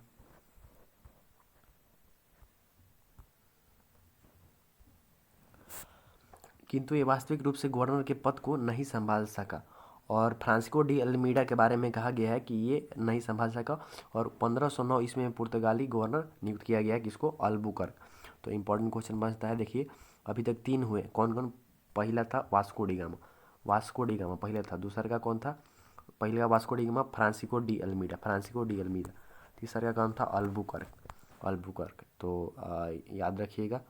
Speaker 1: किंतु ये वास्तविक रूप से गवर्नर के पद को नहीं संभाल सका, और फ्रांसिस्को डी अल्मीडा के बारे में कहा गया है कि ये नहीं संभाल सका, और 1509 ईस्वी में पुर्तगाली गवर्नर नियुक्त किया गया है, किसको, अल्बुकर्क। तो इंपॉर्टेंट क्वेश्चन बनता है। देखिए अभी तक 3 हुए, कौन कौन, पहला था Vasco D gamma, Vasco D gamma पहला था। दूसरा का कौन था, पहले का Vasco D gamma, Francisco de Almeida, Francisco de Almeida. तीसरा का कौन था, अल्बुकर्क, अल्बुकर्क। तो याद रखिएगा,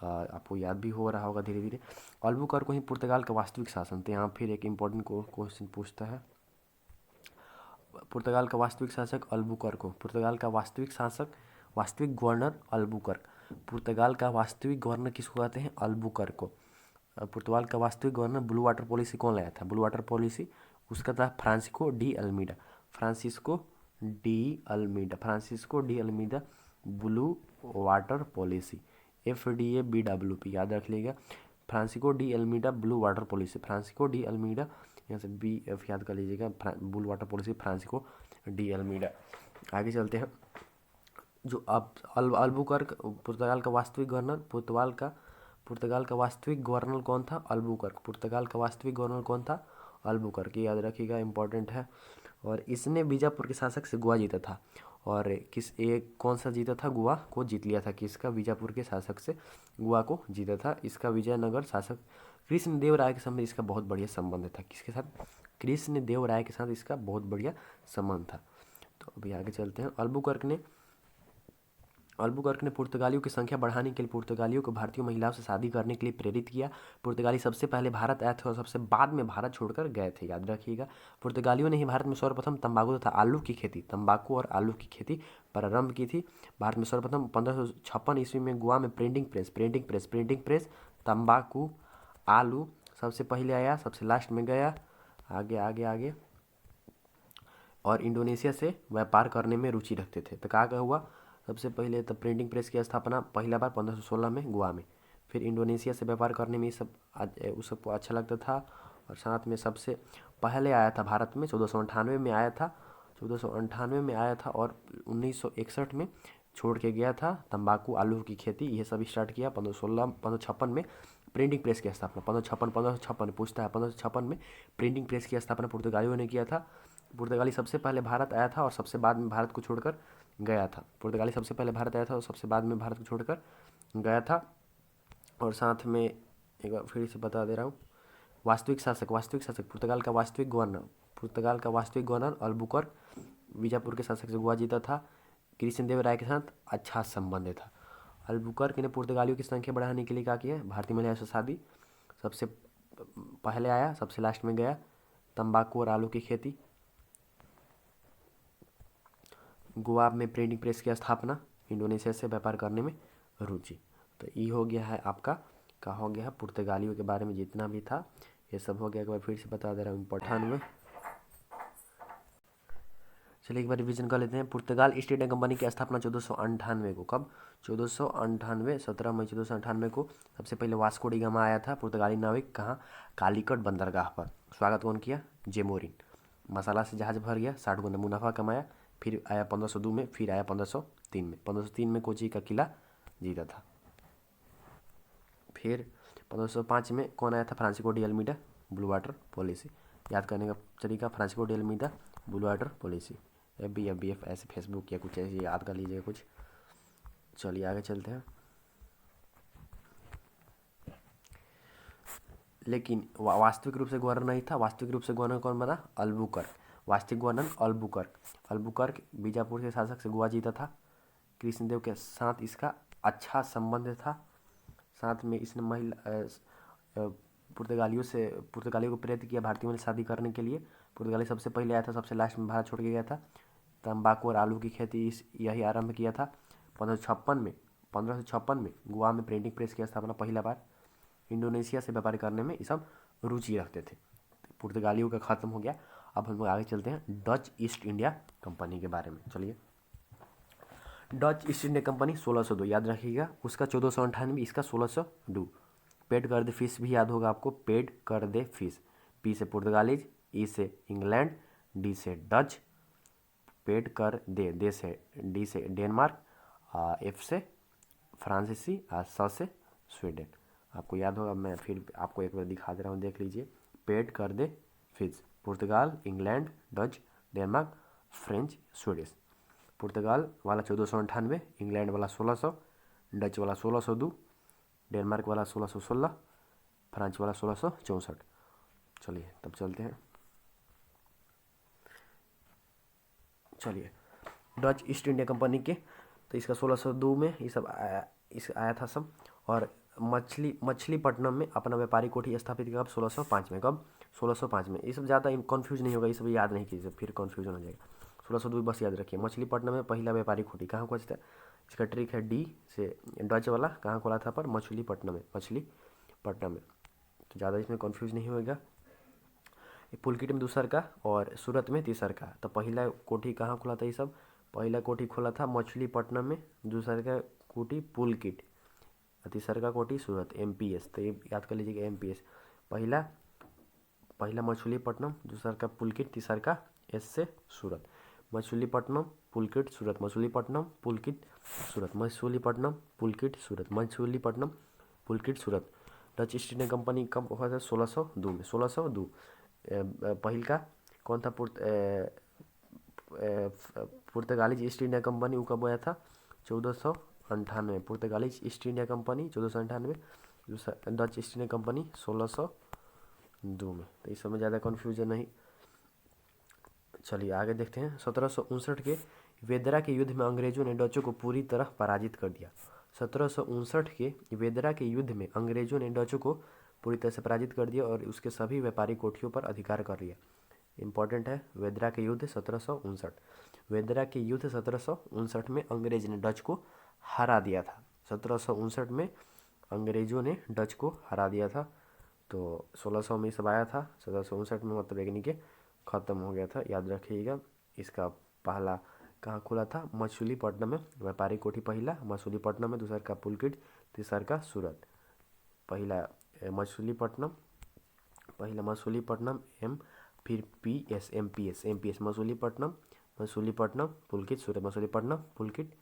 Speaker 1: आपको याद भी हो रहा होगा धीरे धीरे। अल्बुकर्क को ही पुर्तगाल का वास्तविक शासन थे। यहाँ फिर एक इम्पोर्टेंट क्वेश्चन पूछता है, पुर्तगाल का वास्तविक शासक अल्बुकर्क को, पुर्तगाल का वास्तविक शासक, वास्तविक गवर्नर अल्बुकर्क। पुर्तगाल का वास्तविक गवर्नर किसको कहते हैं, अल्बुकर्क को। पुर्तगाल का वास्तविक गवर्नर, ब्लू वाटर पॉलिसी कौन लाया था, ब्लू वाटर पॉलिसी उसका था Francisco de Almeida, Francisco de Almeida, Francisco de Almeida, blue water policy, FDABWP याद रख लीजिएगा। Francisco de Almeida blue water policy, Francisco de Almeida, यहाँ से BF याद कर लीजिएगा, blue water policy Francisco de Almeida. आगे चलते हैं। जो अब अल्बुकर्क, पुर्तगाल का वास्तविक गवर्नर, पुर्तगाल का वास्तविक गवर्नर कौन था, अल्बुकर्क। पुर्तगाल का वास्तविक गवर्नर कौन था, अल्बुकर्क, ये याद रखिएगा, इंपॉर्टेंट है। और इसने बीजापुर के शासक से गोवा जीता था। और किस एक कौन सा जीता था, गोवा को जीत लिया था, किसका, बीजापुर के शासक से गोवा को जीता था। इसका विजयनगर शासक कृष्णदेव राय के साथ इसका बहुत बढ़िया संबंध था, किसके साथ, कृष्णदेव राय के साथ इसका बहुत बढ़िया संबंध था। तो अभी आगे चलते हैं। अल्बुकर्क ने पुर्तगालियों की संख्या बढ़ाने के लिए पुर्तगालियों को भारतीय महिलाओं से शादी करने के लिए प्रेरित किया। पुर्तगाली सबसे पहले भारत आए थे और सबसे बाद में भारत छोड़कर गए थे, याद रखिएगा। पुर्तगालियों ने ही भारत में सर्वप्रथम तंबाकू तथा आलू की खेती, तंबाकू और आलू की खेती प्रारंभ की थी। भारत में सर्वप्रथम 1556 ईस्वी में गोवा में प्रिंटिंग प्रेस, तंबाकू, आलू सबसे पहले आया, सबसे लास्ट में गया। आगे आगे आगे और इंडोनेशिया से व्यापार करने में रुचि रखते थे। तो क्या हुआ, सबसे पहले तो प्रिंटिंग प्रेस की स्थापना पहला बार 1516 में गोवा में। फिर इंडोनेशिया से व्यापार करने में ये सब उस सबको अच्छा लगता था। और साथ में सबसे पहले आया था भारत में 1498 में आया था, 1498 में आया था। और 1961 में छोड़ के गया था तंबाकू आलू की खेती, ये सब स्टार्ट किया। 1556 में प्रिंटिंग प्रेस की स्थापना, 1556 पूछता है 1556 में प्रिंटिंग प्रेस की स्थापना पुर्तगालियों ने किया था। पुर्तगाली सबसे पहले भारत आया था और सबसे बाद में भारत को छोड़कर गया था। पुर्तगाली सबसे पहले भारत आया था और सबसे बाद में भारत को छोड़कर गया था। और साथ में एक बार फिर से बता दे रहा हूँ, वास्तविक शासक पुर्तगाल का वास्तविक गवर्नर अल्बुकर्क बीजापुर के शासक से गोवा जीता था। कृष्णदेव राय के साथ अच्छा संबंध था। अल्बुकर्क ने पुर्तगालियों की संख्या बढ़ाने के लिए क्या किया, भारतीय महिला से शादी, सबसे पहले आया सबसे लास्ट में गया। तंबाकू और आलू की खेती, गोवा में प्रिंटिंग प्रेस की स्थापना, इंडोनेशिया से व्यापार करने में रुचि। तो ये हो गया है आपका, क्या हो गया है, पुर्तगालियों के बारे में जितना भी था ये सब हो गया। एक बार फिर से बता दे रहा हूँ इम्पोर्टेंट में। चलिए एक बार रिवीजन कर लेते हैं। पुर्तगाल ईस्ट इंडिया कंपनी की स्थापना 1498 को, कब, 1498 17 मई 1498 को सबसे पहले वास्को डी गामा आया था पुर्तगाली नाविक, कहाँ, कालीकट बंदरगाह पर। स्वागत कौन किया, जेमोरिन। मसाला से जहाज भर गया, 60 गुना मुनाफा कमाया। फिर आया 1502 में, फिर आया 1503 में। 1503 में कोची का किला जीता था। फिर 1505 में कौन आया था, Francisco de Almeida, blue water policy. याद करने का तरीका, Francisco de Almeida blue water policy, FBF ऐसे फेसबुक या कुछ ऐसे याद कर लीजिएगा कुछ। चलिए आगे चलते हैं। लेकिन वास्तविक रूप से गवर्नर नहीं था। वास्तविक रूप से गवर्नर कौन बना, अल्बुकर्क। वास्तविक गवर्नर अल्बुकर्क बीजापुर के शासक से गोवा जीता था। कृष्णदेव के साथ इसका अच्छा संबंध था। साथ में इसने पुर्तगालियों को प्रेरित किया भारतीयों में शादी करने के लिए। पुर्तगाली सबसे पहले आया था, सबसे लास्ट में भारत छोड़ के गया था। तंबाकू और आलू की खेती यही आरंभ किया था। 1556 में गोवा में प्रिंटिंग प्रेस की स्थापना पहला बार। इंडोनेशिया से व्यापार करने में ये सब रुचि रखते थे। पुर्तगालियों का खत्म हो गया। अब हम लोग आगे चलते हैं डच ईस्ट इंडिया कंपनी के बारे में। चलिए, डच ईस्ट इंडिया कंपनी 1602 याद रखिएगा, उसका 1498, इसका 1602। पेड कर दे फिश भी याद होगा आपको, पेड कर दे फिश। पी से पुर्तगालीज, ई से इंग्लैंड, डी से डच, पेड कर दे, दे से डी से डेनमार्क, एफ से फ्रांसीसी, स से स्वीडन। आपको याद होगा, मैं फिर आपको एक बार दिखा दे रहा हूँ, देख लीजिए। पेड कर दे fish, Portugal, England, Dutch, Denmark, French, Swedish. Portugal वाला 1498, इंग्लैंड वाला 1600, डच वाला 1602, डेनमार्क वाला 1616, फ्रांस वाला 1664। चलिए तब चलते हैं। चलिए, डच ईस्ट इंडिया कंपनी के, तो इसका 1602 में ये सब आया था सब। और मछलीपट्टनम में अपना व्यापारी कोठी स्थापित किया, कब, 1605 में। कब, 1605 में। ये सब ज़्यादा कन्फ्यूज नहीं होगा, ये सब याद नहीं कीजिए, फिर कन्फ्यूजन हो जाएगा। 1602 बस याद रखिए। मछलीपट्टनम में पहला व्यापारी कोठी कहाँ खोजता है, इसका ट्रिक है डी से डच वाला, कहाँ खोला था पर, मछलीपट्टनम में। तो ज़्यादा इसमें कन्फ्यूज नहीं होगा। पुलकिट में दूसर का और सूरत में तीसर का। तो पहला कोठी कहाँ खोला था, ये सब पहला कोठी खोला था मछलीपट्टनम में, दूसर का कोठी पुलकिट, तीसर का कोठी सूरत, MPS। तो ये याद कर लीजिएगा, MPS। पहला मछलीपट्टनम, दूसर का पुलकिट, तीसर का S से सूरत। मछलीपट्टनम पुलकिट सूरत, मछलीपट्टनम पुलकिट सूरत, मछलीपट्टनम पुलकिट सूरत, मछलीपट्टनम पुलकिट सूरत। डच ईस्ट इंडिया कंपनी कब हुआ था, 1602 में। 1602 पहल का कौन था, पुर्तगाली ईस्ट इंडिया कंपनी, वो कब आया था, 1498। पुर्तगाली east India company 1498, Dutch east India company 1602 में। तो इस समय ज़्यादा कन्फ्यूजन नहीं। चलिए आगे देखते हैं। 1759 के वेदरा के युद्ध में अंग्रेजों ने डचों को पूरी तरह पराजित कर दिया। 1759 के वेदरा के युद्ध में अंग्रेजों ने डचों को पूरी तरह से पराजित कर दिया और उसके सभी व्यापारी कोठियों पर अधिकार कर लिया। इंपॉर्टेंट है, वेदरा के युद्ध 1759। वेदरा के युद्ध 1759 में अंग्रेज ने डच को हरा दिया था। 1759 में अंग्रेजों ने डच को हरा दिया था। तो 1600 में सब आया था, 1759 में मतलब एक के ख़त्म हो गया था, याद रखिएगा। इसका पहला कहाँ खुला था? मछलीपट्टनम में व्यापारी कोठी पहला मछलीपट्टनम में, दूसर का पुलकित, तीसर का सूरत। पहला मछलीपट्टनम, पहला मछलीपट्टनम एम, फिर P S, M P S, M P S, Machilipatnam, Machilipatnam Pulicat Surat, Machilipatnam Pulicat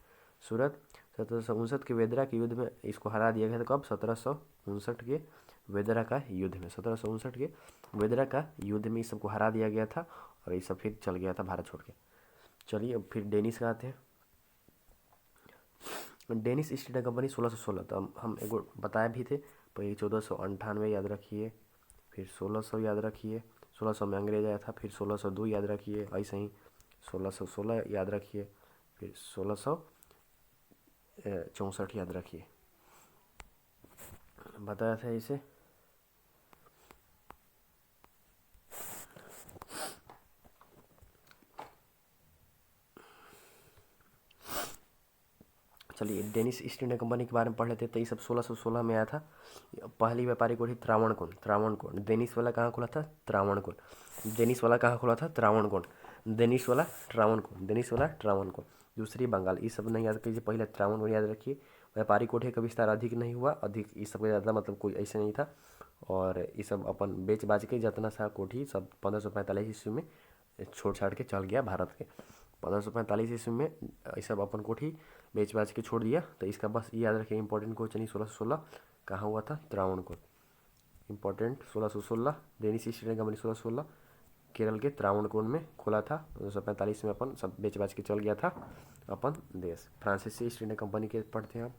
Speaker 1: Surat. 1759 के वेदरा के युद्ध में इसको हरा दिया गया था। कब? 1759 के वेदरा का युद्ध में, 1759 के वेदरा का युद्ध में इस सबको हरा दिया गया था और ये सब फिर चल गया था भारत छोड़ के। चलिए अब फिर डेनिस का आते हैं। डेनिस ईस्ट इंडिया कंपनी 1616, तो हम एगो बताए भी थे पहले 1498 याद रखिए, फिर 1600 याद रखिए, 1600 में अंग्रेज आया था, फिर 1602 याद रखिए, ऐसे ही 1616 याद रखिए, फिर 1664 याद रखिए, बताया था इसे। चलिए डेनिस ईस्ट इंडिया कंपनी के बारे में पढ़ लेते हैं। तो ये सब 1616 में आया था। पहली व्यापारी कोठी त्रावणकोण, त्रावणकोण। डेनिस वाला कहाँ खुला था? त्रावणकोण। डेनिस वाला कहाँ खुला था? त्रावणकोण। डेनिस वाला त्रावणकोण, डेनिस वाला त्रावणकोण। दूसरी बंगाल, ये सब नहीं याद कीजिए, पहले त्रावणकोण याद रखिए। व्यापारी कोठी का विस्तार अधिक नहीं हुआ, अधिक इस सब ज़्यादा मतलब कोई ऐसे नहीं था। और ये सब अपन बेच बाज के जितना सा कोठी सब 1545 ईस्वी में छोड़ छाड़ के चल गया भारत के। 1545 ईस्वी में ये सब अपन कोठी बेच बाज के छोड़ दिया। तो इसका बस ये याद रखिए, इंपॉर्टेंट क्वेश्चन ही 1616 कहाँ हुआ था? Travancore. Important 1616 Danish East India company 1616 Kerala के त्रावणकोण में खुला था। 1945 में अपन सब बेच बाज के चल गया था अपन देश। फ्रांसीसी ईस्ट इंडिया कंपनी के पढ़ते हैं आप।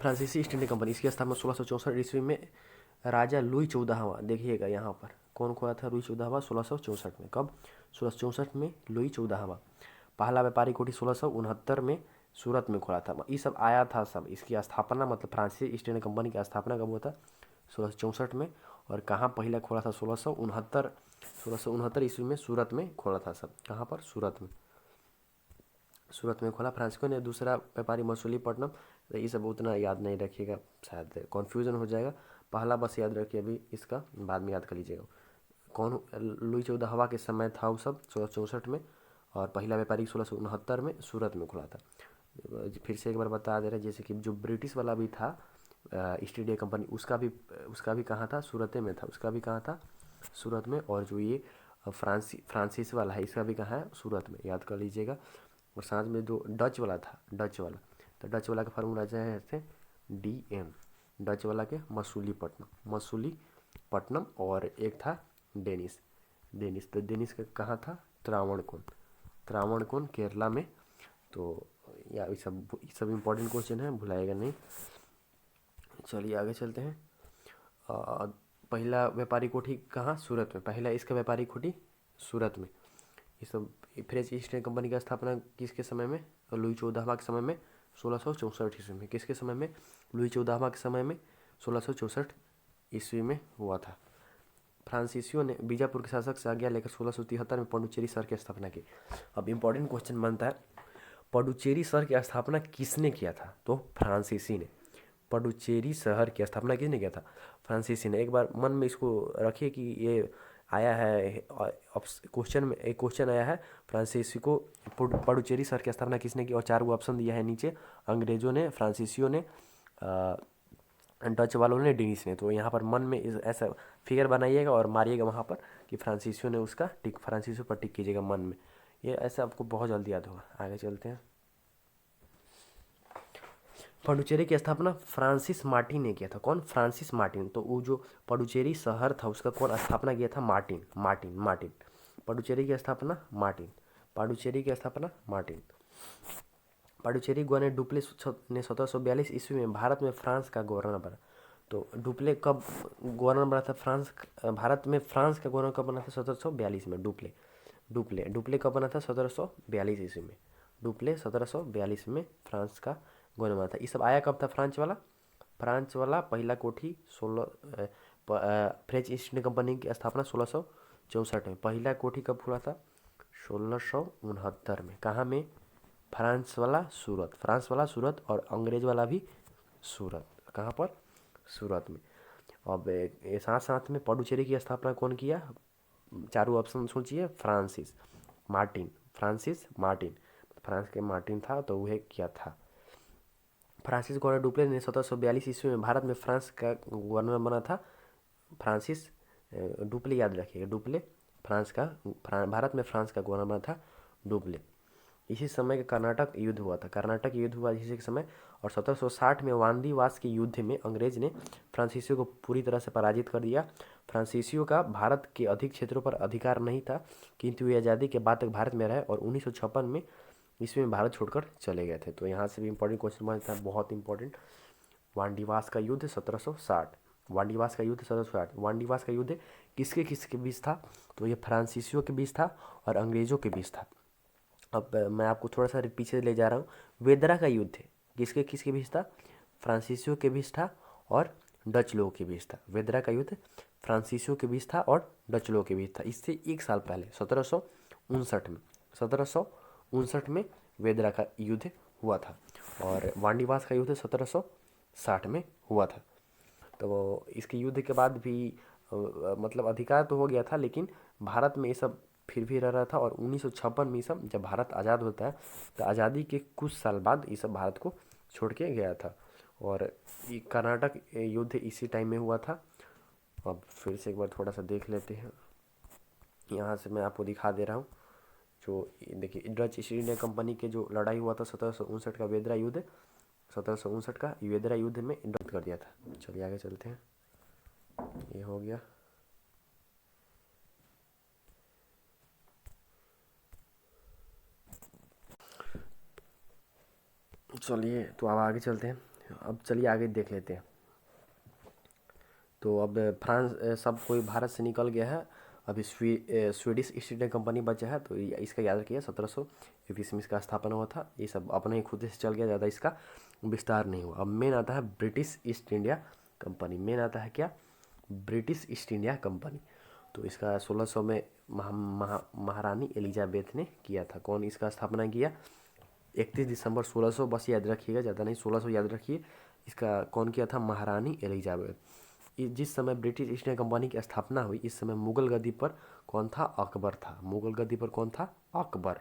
Speaker 1: फ्रांसीसी ईस्ट इंडिया कंपनी, इसकी स्थापना 1664 ईस्वी में राजा लुई 14वां, देखिएगा यहाँ पर कौन खुला था? लुई 14वां 1664 में। कब? 1664 में लुई 14वां। पहला व्यापारी कोठी 1669 में सूरत में खुला था। ये सब आया था सब। इसकी स्थापना मतलब फ्रांसीसी ईस्ट इंडिया कंपनी की स्थापना कब हुआ था? 1664 में। और कहाँ पहला खोला था? 1669 ईस्वी में सूरत में खोला था सब। कहाँ पर? सूरत में। सूरत में खोला फ्रांसिको ने। दूसरा व्यापारी मछलीपट्टनम, तो ये सब उतना याद नहीं रखिएगा, शायद कन्फ्यूजन हो जाएगा। पहला बस याद रखिए, अभी इसका बाद में याद कर लीजिएगा। कौन? लुई 14वां के समय था वो सब 1664 में। और पहला व्यापारी 1669 में सूरत में खुला था। फिर से एक बार बता दे रहे हैं, जैसे कि जो ब्रिटिश वाला भी था ईस्ट इंडिया कंपनी, उसका भी कहाँ था? सूरत में था। उसका भी कहाँ था? सूरत में। और जो ये फ्रांसीस वाला है, इसका भी कहाँ है? सूरत में, याद कर लीजिएगा। और साथ में जो डच वाला था, डच वाला, तो डच वाला का फार्मूला है DM। डच वाला के मसूलीपट्टनम और एक था डेनिस। तो डेनिस का कहाँ था? त्रावणकोण केरला में। तो या ये सब इम्पोर्टेंट क्वेश्चन है, भुलाएगा नहीं। चलिए आगे चलते हैं। पहला व्यापारी कोठी कहाँ? सूरत में। पहला इसका व्यापारी कोठी सूरत में। ये सब फ्रेंच ईस्ट इंडिया कंपनी की स्थापना किसके समय में? लुई 14वां के समय में, 1664 ईस्वी में। किसके समय में? लुई 14वां के समय में, 1664 ईस्वी में हुआ था। फ्रांसीसियों ने बीजापुर के शासक से आज्ञा लेकर 1673 में पुडुचेरी शहर की स्थापना की। अब इम्पोर्टेंट क्वेश्चन बनता है, पुडुचेरी शहर की स्थापना किसने किया था? तो फ्रांसीसी ने। पुडुचेरी शहर की स्थापना किसने किया था? फ्रांसीसी ने। एक बार मन में इसको रखिए कि ये आया है क्वेश्चन में, एक क्वेश्चन आया है फ्रांसीसी को पुडुचेरी शहर की स्थापना किसने की, और 4 गो ऑप्शन दिया है नीचे। अंग्रेजों ने, फ्रांसीसियों ने, डच वालों ने, डेनिस ने। तो यहाँ पर मन में ऐसा फिगर बनाइएगा और मारिएगा वहाँ पर कि फ्रांसीसियों ने उसका टिक, फ्रांसीसियों पर टिक कीजिएगा मन में। ये ऐसा आपको बहुत जल्दी याद होगा। आगे चलते हैं। पुडुचेरी की स्थापना फ्रांसिस मार्टिन ने किया था। कौन? Francis Martin. तो वो जो पुडुचेरी शहर था उसका कौन स्थापना किया था? मार्टिन। पुडुचेरी की स्थापना मार्टिन। पुडुचेरी गवर्नर डुप्ले ने 1742 ईस्वी में भारत में फ्रांस का गवर्नर बना। तो डुप्ले कब गवर्नर बना था? भारत में फ्रांस का गवर्नर कब बना था? 1742 में। डुप्ले कब बना था? 1742 ईस्वी में। डुप्ले 1742 में फ्रांस का गवर्नर बना था। ये सब आया कब था? फ्रांस वाला पहला कोठी फ्रेंच ईस्ट इंडिया कंपनी की स्थापना 1664 में। पहला कोठी कब खुला था? 1669 में। कहाँ में? फ्रांस वाला सूरत और अंग्रेज वाला भी सूरत। कहाँ पर? सूरत में। अब साथ साथ में पुडुचेरी की स्थापना कौन किया? चारों ऑप्शन सोचिए। Francis. Martin, Francis Martin, France के मार्टिन था तो वह किया था। फ्रांसिस गवर्नर डुप्ले ने 1742 ईस्वी में भारत में फ्रांस का गवर्नर बना था। फ्रांसिस डुप्ले, याद रखिएगा, डुप्ले भारत में फ्रांस का गवर्नर बना था डुप्ले। इसी समय का कर्नाटक युद्ध हुआ था, कर्नाटक युद्ध हुआ इसी के समय। और 1760 में वांदीवास के युद्ध में अंग्रेज ने फ्रांसीसियों को पूरी तरह से पराजित कर दिया। फ्रांसीसियों का भारत के अधिक क्षेत्रों पर अधिकार नहीं था, किंतु वे आज़ादी के बाद तक भारत में रहे और 1956 में इसमें भारत छोड़कर चले गए थे। तो यहाँ से भी इंपॉर्टेंट क्वेश्चन बनता है, बहुत इंपॉर्टेंट। वांडीवास का युद्ध 1760, वांडीवास का युद्ध 1760, वांडीवास का युद्ध किसके किसके बीच था? तो ये फ्रांसीसियों के बीच था और अंग्रेजों के बीच था। अब मैं आपको थोड़ा सा पीछे ले जा रहा हूँ। वेदरा का युद्ध किसके किसके बीच था? फ्रांसीसियों के बीच था और डच लोगों के बीच था। वेदरा का युद्ध फ्रांसीसियों के बीच था और डच लोगों के बीच था। इससे एक साल पहले 1759 में वेदरा का युद्ध हुआ था और वांडीवास का युद्ध 1760 में हुआ था। तो इसके युद्ध के बाद भी मतलब अधिकार तो हो गया था, लेकिन भारत में ये सब फिर भी रह रहा था। और 1956 में ये सब, जब भारत आज़ाद होता है तो आज़ादी के कुछ साल बाद ये सब भारत को छोड़ के गया था। और ये कर्नाटक युद्ध इसी टाइम में हुआ था। अब फिर से एक बार थोड़ा सा देख लेते हैं, यहाँ से मैं आपको दिखा दे रहा हूँ। जो देखिए, डच ईस्ट इंडिया कंपनी के जो लड़ाई हुआ था 1759 का वेदरा युद्ध, 1759 का वेदरा युद्ध में युद्ध कर दिया था। चलिए आगे चलते हैं, ये हो गया। चलिए तो अब आगे चलते हैं, अब चलिए आगे देख लेते हैं। तो अब फ्रांस सब कोई भारत से निकल गया है, अभी स्वीडिश ईस्ट इंडिया कंपनी बचा है। तो इसका याद रखिए 1721 में इसका स्थापना हुआ था। ये सब अपने ही खुद से चल गया, ज़्यादा इसका विस्तार नहीं हुआ। अब मेन आता है British east India company. Main आता है क्या? British east India company. तो इसका 1600 में महारानी एलिजाबेथ ने किया था। कौन इसका स्थापना किया? 31 दिसंबर 1600, बस याद रखिएगा, ज़्यादा नहीं, 1600 याद रखिए। इसका कौन किया था? महारानी एलिजाबेथ। जिस समय ब्रिटिश ईस्ट इंडिया कंपनी की स्थापना हुई, इस समय मुगल गद्दी पर कौन था? अकबर था। मुगल गद्दी पर कौन था? अकबर।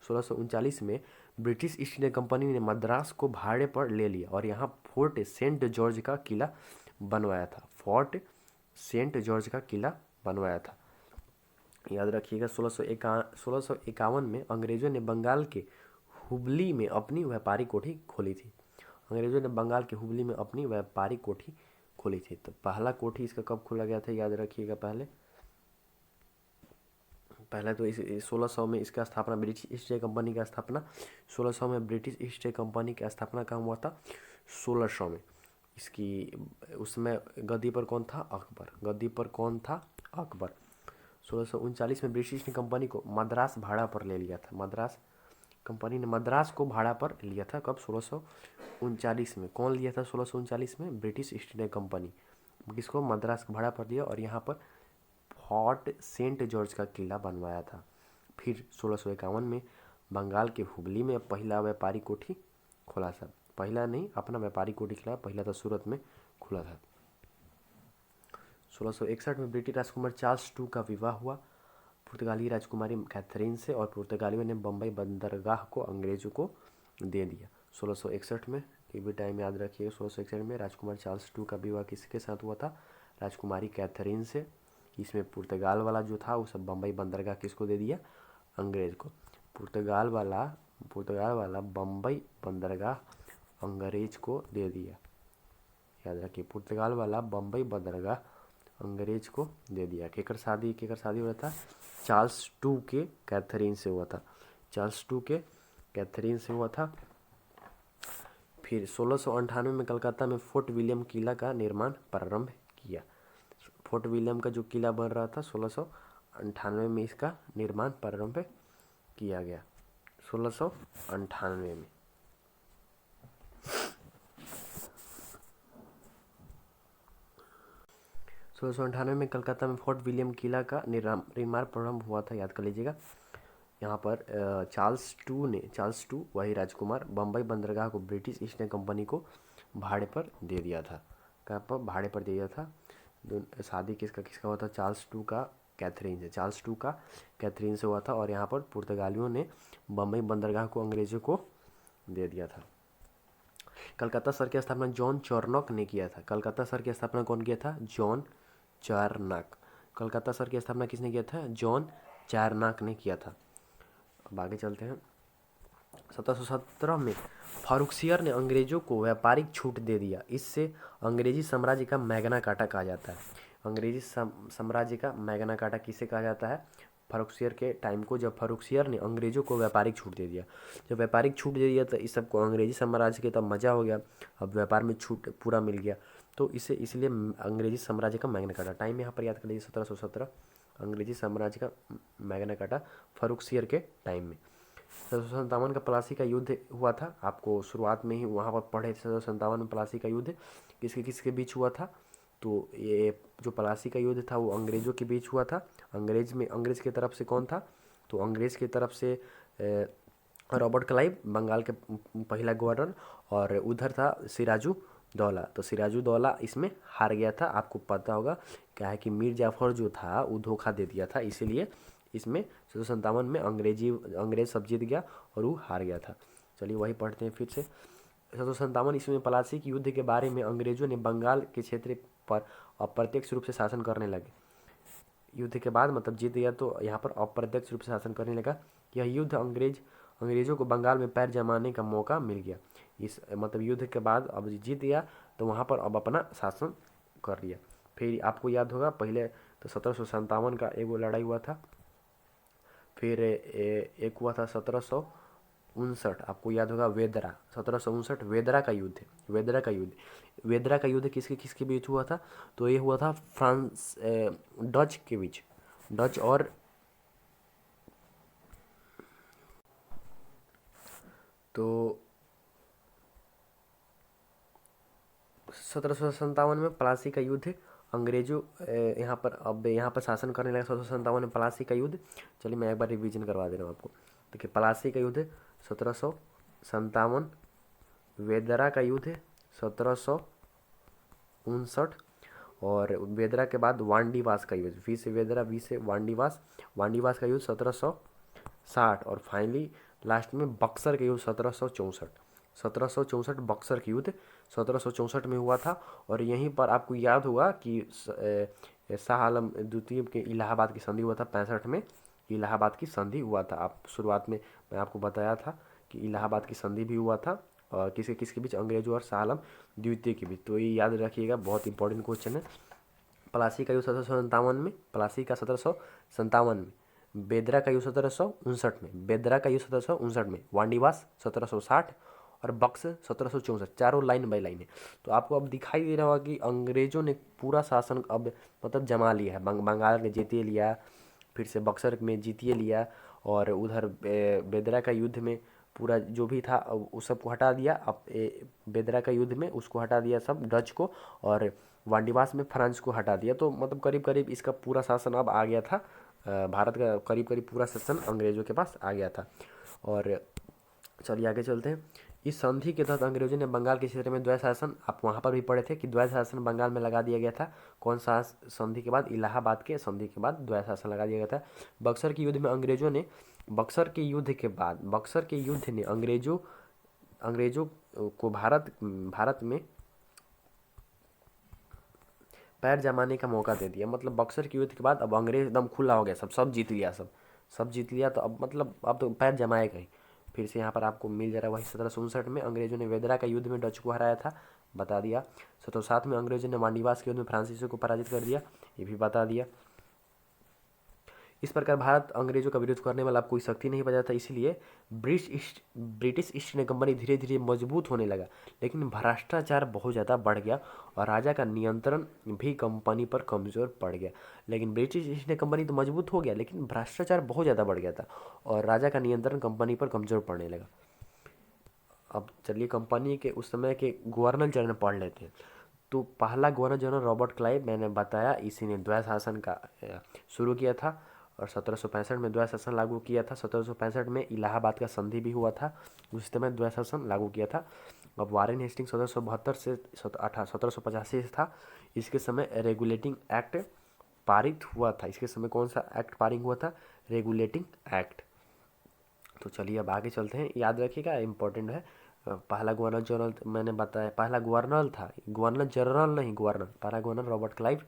Speaker 1: 1639 में ब्रिटिश ईस्ट इंडिया कंपनी ने मद्रास को भाड़े पर ले लिया और यहाँ फोर्ट सेंट जॉर्ज का किला बनवाया था। फोर्ट सेंट जॉर्ज का किला बनवाया था, याद रखिएगा। 1651 में अंग्रेजों ने बंगाल के हुबली में अपनी व्यापारिक कोठी खोली थी। अंग्रेजों ने बंगाल के हुबली में अपनी व्यापारिक कोठी खोली थी। तो पहला कोठी इसका कब खोला गया था? याद रखिएगा। पहले तो इस 1600 में इसका स्थापना, ब्रिटिश ईस्ट इंडिया कंपनी का स्थापना 1600 में, ब्रिटिश ईस्ट इंडिया कंपनी की स्थापना कहाँ हुआ था? 1600 में। इसकी उसमें गद्दी पर कौन था? अकबर। गद्दी पर कौन था? अकबर। 1639 में ब्रिटिश ईस्ट इंडिया कंपनी को मद्रास भाड़ा पर ले लिया था। मद्रास कंपनी ने मद्रास को भाड़ा पर लिया था। कब? 1639 में। कौन लिया था 1639 में? British east India company. किसको? मद्रास को भाड़ा पर लिया और यहाँ पर फोर्ट सेंट जॉर्ज का किला बनवाया था। फिर 1651 में बंगाल के हुबली में पहला व्यापारी कोठी खोला था। पहला नहीं, अपना व्यापारी कोठी खोला, पहला तो सूरत में खुला था। 1661 में ब्रिटिश राजकुमार चार्ल्स II का विवाह हुआ पुर्तगाली राजकुमारी कैथरीन से और पुर्तगालियों ने बम्बई बंदरगाह को अंग्रेजों को दे दिया। 1661 में, ये भी टाइम याद रखिए, 1661 में राजकुमार चार्ल्स II का विवाह किसके साथ हुआ था? राजकुमारी कैथरीन से। इसमें पुर्तगाल वाला जो था वो सब बम्बई बंदरगाह किसको दे दिया? अंग्रेज को। पुर्तगाल वाला बम्बई बंदरगाह अंग्रेज को दे दिया, याद रखिए। पुर्तगाल वाला बम्बई बंदरगाह अंग्रेज को दे दिया। केकर शादी हुआ था? चार्ल्स II के कैथरीन से हुआ था। चार्ल्स II के कैथरीन से हुआ था। फिर 1698 में कलकत्ता में फोर्ट विलियम किला का निर्माण प्रारंभ किया। फोर्ट विलियम का जो किला बन रहा था 1698 में इसका निर्माण प्रारंभ किया गया। 1698 में। 1698 में कलकत्ता में फोर्ट विलियम किला का निर्माण प्रारंभ हुआ था, याद कर लीजिएगा। यहाँ पर चार्ल्स II वही राजकुमार बम्बई बंदरगाह को ब्रिटिश ईस्ट इंडिया कंपनी को भाड़े पर दे दिया था। कहाँ पर? भाड़े पर दे दिया था। शादी किसका हुआ था? चार्ल्स II का कैथरीन से, चार्ल्स टू का कैथरीन से हुआ था। और यहाँ पर पुर्तगालियों ने बम्बई बंदरगाह को अंग्रेजों को दे दिया था। कलकत्ता शहर की स्थापना जॉन चार्नॉक ने किया था। कलकत्ता शहर की स्थापना कौन किया था? John Charnock. कलकत्ता शहर की स्थापना किसने किया था? जॉन चार्नॉक ने किया था। अब आगे चलते हैं। 1717 में फारुखसियर ने अंग्रेजों को व्यापारिक छूट दे दिया। इससे अंग्रेजी साम्राज्य का मैग्ना कार्टा कहा जाता है। अंग्रेजी साम्राज्य का मैग्ना कार्टा किसे कहा जाता है? फारुखसियर के टाइम को, जब फारुखसियर ने अंग्रेजों को व्यापारिक छूट दे दिया। जब व्यापारिक छूट दे दिया तो इस सबको अंग्रेजी साम्राज्य के तब मजा हो गया, अब व्यापार में छूट पूरा मिल गया, तो इसे इसलिए अंग्रेजी साम्राज्य का मैग्ना कार्टा। टाइम यहाँ पर याद कर लीजिए 1717, अंग्रेजी साम्राज्य का मैग्ना कार्टा फारुखसियर के टाइम में। 1757 का प्लासी का युद्ध हुआ था। आपको शुरुआत में ही वहाँ पर पढ़े थे 1757 में प्लासी का युद्ध किसके किसके बीच हुआ था। तो ये जो प्लासी का युद्ध था वो अंग्रेजों के बीच हुआ था। अंग्रेज की तरफ से कौन था? तो अंग्रेज की तरफ से रॉबर्ट क्लाइव, बंगाल के पहला गवर्नर, और उधर था सिराजू दौला। तो सिराजू दौला इसमें हार गया था। आपको पता होगा क्या है कि मीर जाफर जो था वो धोखा दे दिया था, इसीलिए इसमें 1757 में अंग्रेज सब जीत गया और वो हार गया था। चलिए वही पढ़ते हैं फिर से। 1757 ईस्वी में प्लासी के युद्ध के बारे में अंग्रेजों ने बंगाल के क्षेत्र पर अप्रत्यक्ष रूप से शासन करने लगे। युद्ध के बाद मतलब जीत गया तो यहाँ पर अप्रत्यक्ष रूप से शासन करने लगा। यह युद्ध अंग्रेजों को बंगाल में पैर जमाने का मौका मिल गया। इस मतलब युद्ध के बाद अब जीत गया तो वहाँ पर अब अपना शासन कर लिया। फिर आपको याद होगा पहले तो 1757 का एक लड़ाई हुआ था, फिर एक हुआ था 1759, आपको याद होगा वेदरा, 1759 वेदरा का युद्ध। वेदरा का युद्ध किसके किसके बीच हुआ था? तो ये हुआ था फ्रांस डच के बीच, डच और तो 1757 में प्लासी का युद्ध अंग्रेजों यहाँ पर शासन करने लगा। 1757 में प्लासी का युद्ध, चलिए मैं एक बार रिवीजन करवा दे रहा हूँ आपको। देखिए प्लासी का युद्ध 1757, वेदरा का युद्ध 1759, और वेदरा के बाद वांडीवास का युद्ध, वी से वेदरा, वी से वांडीवास का युद्ध 1760, और फाइनली लास्ट में बक्सर का युद्ध 1764 बक्सर का युद्ध 1764 में हुआ था। और यहीं पर आपको याद होगा कि शाह आलम द्वितीय के इलाहाबाद की संधि हुआ था 65 में, इलाहाबाद की संधि हुआ था। आप शुरुआत में मैं आपको बताया था कि इलाहाबाद की संधि भी हुआ था, और किसके किसके बीच? अंग्रेजों और शाह आलम द्वितीय के बीच। तो ये याद रखिएगा, बहुत इंपॉर्टेंट क्वेश्चन है। प्लासी का युद्ध 1757 में, प्लासी का 1757 में, बेदरा का युद्ध 1759 में, बेदरा का युद्ध 1759 में, वांडीवास 1760 और बक्स 1764, चारों लाइन बाई लाइन है। तो आपको अब दिखाई दे रहा होगा कि अंग्रेजों ने पूरा शासन अब मतलब जमा लिया है। बंगाल में जीतिए लिया, फिर से बक्सर में जीतिए लिया, और उधर बेदरा का युद्ध में पूरा जो भी था उस सबको हटा दिया। अब बेदरा का युद्ध में उसको हटा दिया सब डच को, और वांडीवास में फ्रांस को हटा दिया। तो मतलब करीब करीब इसका पूरा शासन अब आ गया था। भारत का करीब करीब पूरा शासन अंग्रेजों के पास आ गया था। और चलिए आगे चलते हैं। इस संधि के तहत अंग्रेजों ने बंगाल के क्षेत्र में द्वैत शासन, आप वहाँ पर भी पढ़े थे कि द्वैत शासन बंगाल में लगा दिया गया था। कौन सा संधि के बाद? इलाहाबाद के संधि के बाद द्वैत शासन लगा दिया गया था। बक्सर के युद्ध में अंग्रेजों ने, बक्सर के युद्ध के बाद बक्सर के युद्ध ने अंग्रेजों को भारत में पैर जमाने का मौका दे दिया। मतलब बक्सर के युद्ध के बाद अब अंग्रेज एकदम खुला हो गया, सब जीत लिया, सब जीत लिया, तो अब मतलब अब तो पैर जमाएगा ही। फिर से यहाँ पर आपको मिल जा रहा है वही 1759 में अंग्रेजों ने वेदरा का युद्ध में डच को हराया था, बता दिया। 1707 में अंग्रेजों ने वांडीवास के युद्ध में फ्रांसीसियों को पराजित कर दिया, ये भी बता दिया। इस प्रकार भारत अंग्रेजों का विरोध करने वाला कोई शक्ति नहीं बचा था, इसलिए ब्रिटिश ईस्ट इंडिया कंपनी धीरे धीरे मजबूत होने लगा। लेकिन भ्रष्टाचार बहुत ज़्यादा बढ़ गया और राजा का नियंत्रण भी कंपनी पर कमज़ोर पड़ गया। लेकिन ब्रिटिश ईस्ट इंडिया कंपनी तो मजबूत हो गया, लेकिन भ्रष्टाचार बहुत ज़्यादा बढ़ गया था और राजा का नियंत्रण कंपनी पर कमज़ोर पड़ने लगा। अब चलिए कंपनी के उस समय के गवर्नर जनरल पढ़ लेते हैं। तो पहला गवर्नर जनरल रॉबर्ट क्लाइव, मैंने बताया इसी ने द्वैत शासन का शुरू किया था और 1765 में द्वैत शासन लागू किया था। 1765 में इलाहाबाद का संधि भी हुआ था, उस समय द्वैत शासन लागू किया था। अब वारेन हेस्टिंग 1772 से 1785 था, इसके समय रेगुलेटिंग एक्ट पारित हुआ था, इसके समय कौन सा एक्ट पारित हुआ था? Regulating act. तो चलिए अब आगे चलते हैं, याद रखिएगा इंपॉर्टेंट है। पहला गवर्नर जनरल मैंने बताया, पहला गवर्नर था, गवर्नर जनरल नहीं, गवर्नर, पहला गवर्नर रॉबर्ट क्लाइव,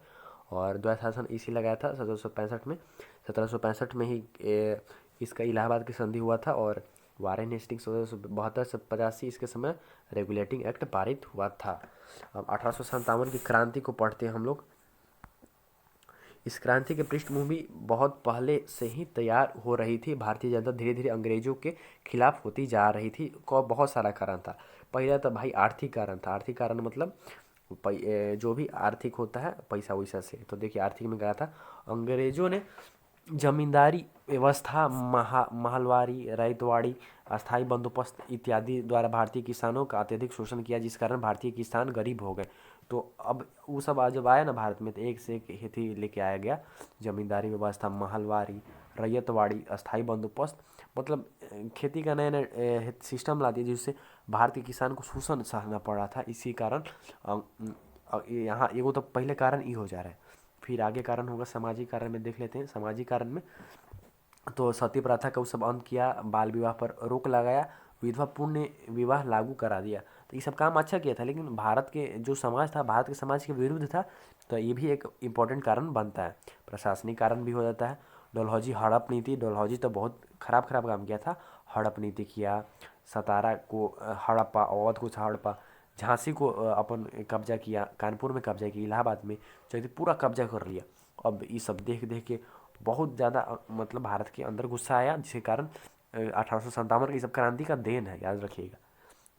Speaker 1: और द्वैत शासन इसी लगाया था 1765 में। 1765 में ही इसका इलाहाबाद की संधि हुआ था, और वारेन हेस्टिंग्स 1772 से 85 इसके समय रेगुलेटिंग एक्ट पारित हुआ था। अब 1857 की क्रांति को पढ़ते हैं हम लोग। इस क्रांति की पृष्ठभूमि बहुत पहले से ही तैयार हो रही थी। भारतीय जनता धीरे धीरे अंग्रेजों के खिलाफ होती जा रही थी। को बहुत सारा कारण था। पहला तो भाई आर्थिक कारण था। आर्थिक कारण मतलब जो भी आर्थिक होता है पैसा वैसा से। तो देखिए आर्थिक में क्या था, अंग्रेजों ने जमींदारी व्यवस्था, महलवारी, रैयतवाड़ी, अस्थायी बंदोबस्त इत्यादि द्वारा भारतीय किसानों का अत्यधिक शोषण किया, जिस कारण भारतीय किसान गरीब हो गए। तो अब वो सब जब आया ना भारत में, तो एक से एक खेती लेके आया गया। जमींदारी व्यवस्था, महलवारी, रैयतवाड़ी, अस्थायी बंदोबस्त, मतलब खेती का नया नया सिस्टम ला दिया, जिससे भारत के किसान को शोषण सहना पड़ रहा था। इसी कारण यहाँ एगो तो पहले कारण ये हो जा रहा है। फिर आगे कारण होगा सामाजिक कारण में, देख लेते हैं सामाजिक कारण में। तो सती प्रथा का उस सब अंत किया, बाल विवाह पर रोक लगाया, विधवा पुण्य विवाह लागू करा दिया। तो ये सब काम अच्छा किया था, लेकिन भारत के जो समाज था, भारत के समाज के विरुद्ध था। तो ये भी एक इम्पोर्टेंट कारण बनता है। प्रशासनिक कारण भी हो जाता है। डलहौजी हड़प नीति, डलहौजी तो बहुत खराब खराब काम किया था। हड़प नीति किया, सतारा को हड़प्पा, अवध को हड़प्पा, झांसी को अपन कब्जा किया, कानपुर में कब्जा किया, इलाहाबाद में चाहिए पूरा कब्जा कर लिया। अब ये सब देख देख के बहुत ज़्यादा मतलब भारत के अंदर गुस्सा आया, जिसके कारण 1857 की सब क्रांति का देन है, याद रखिएगा।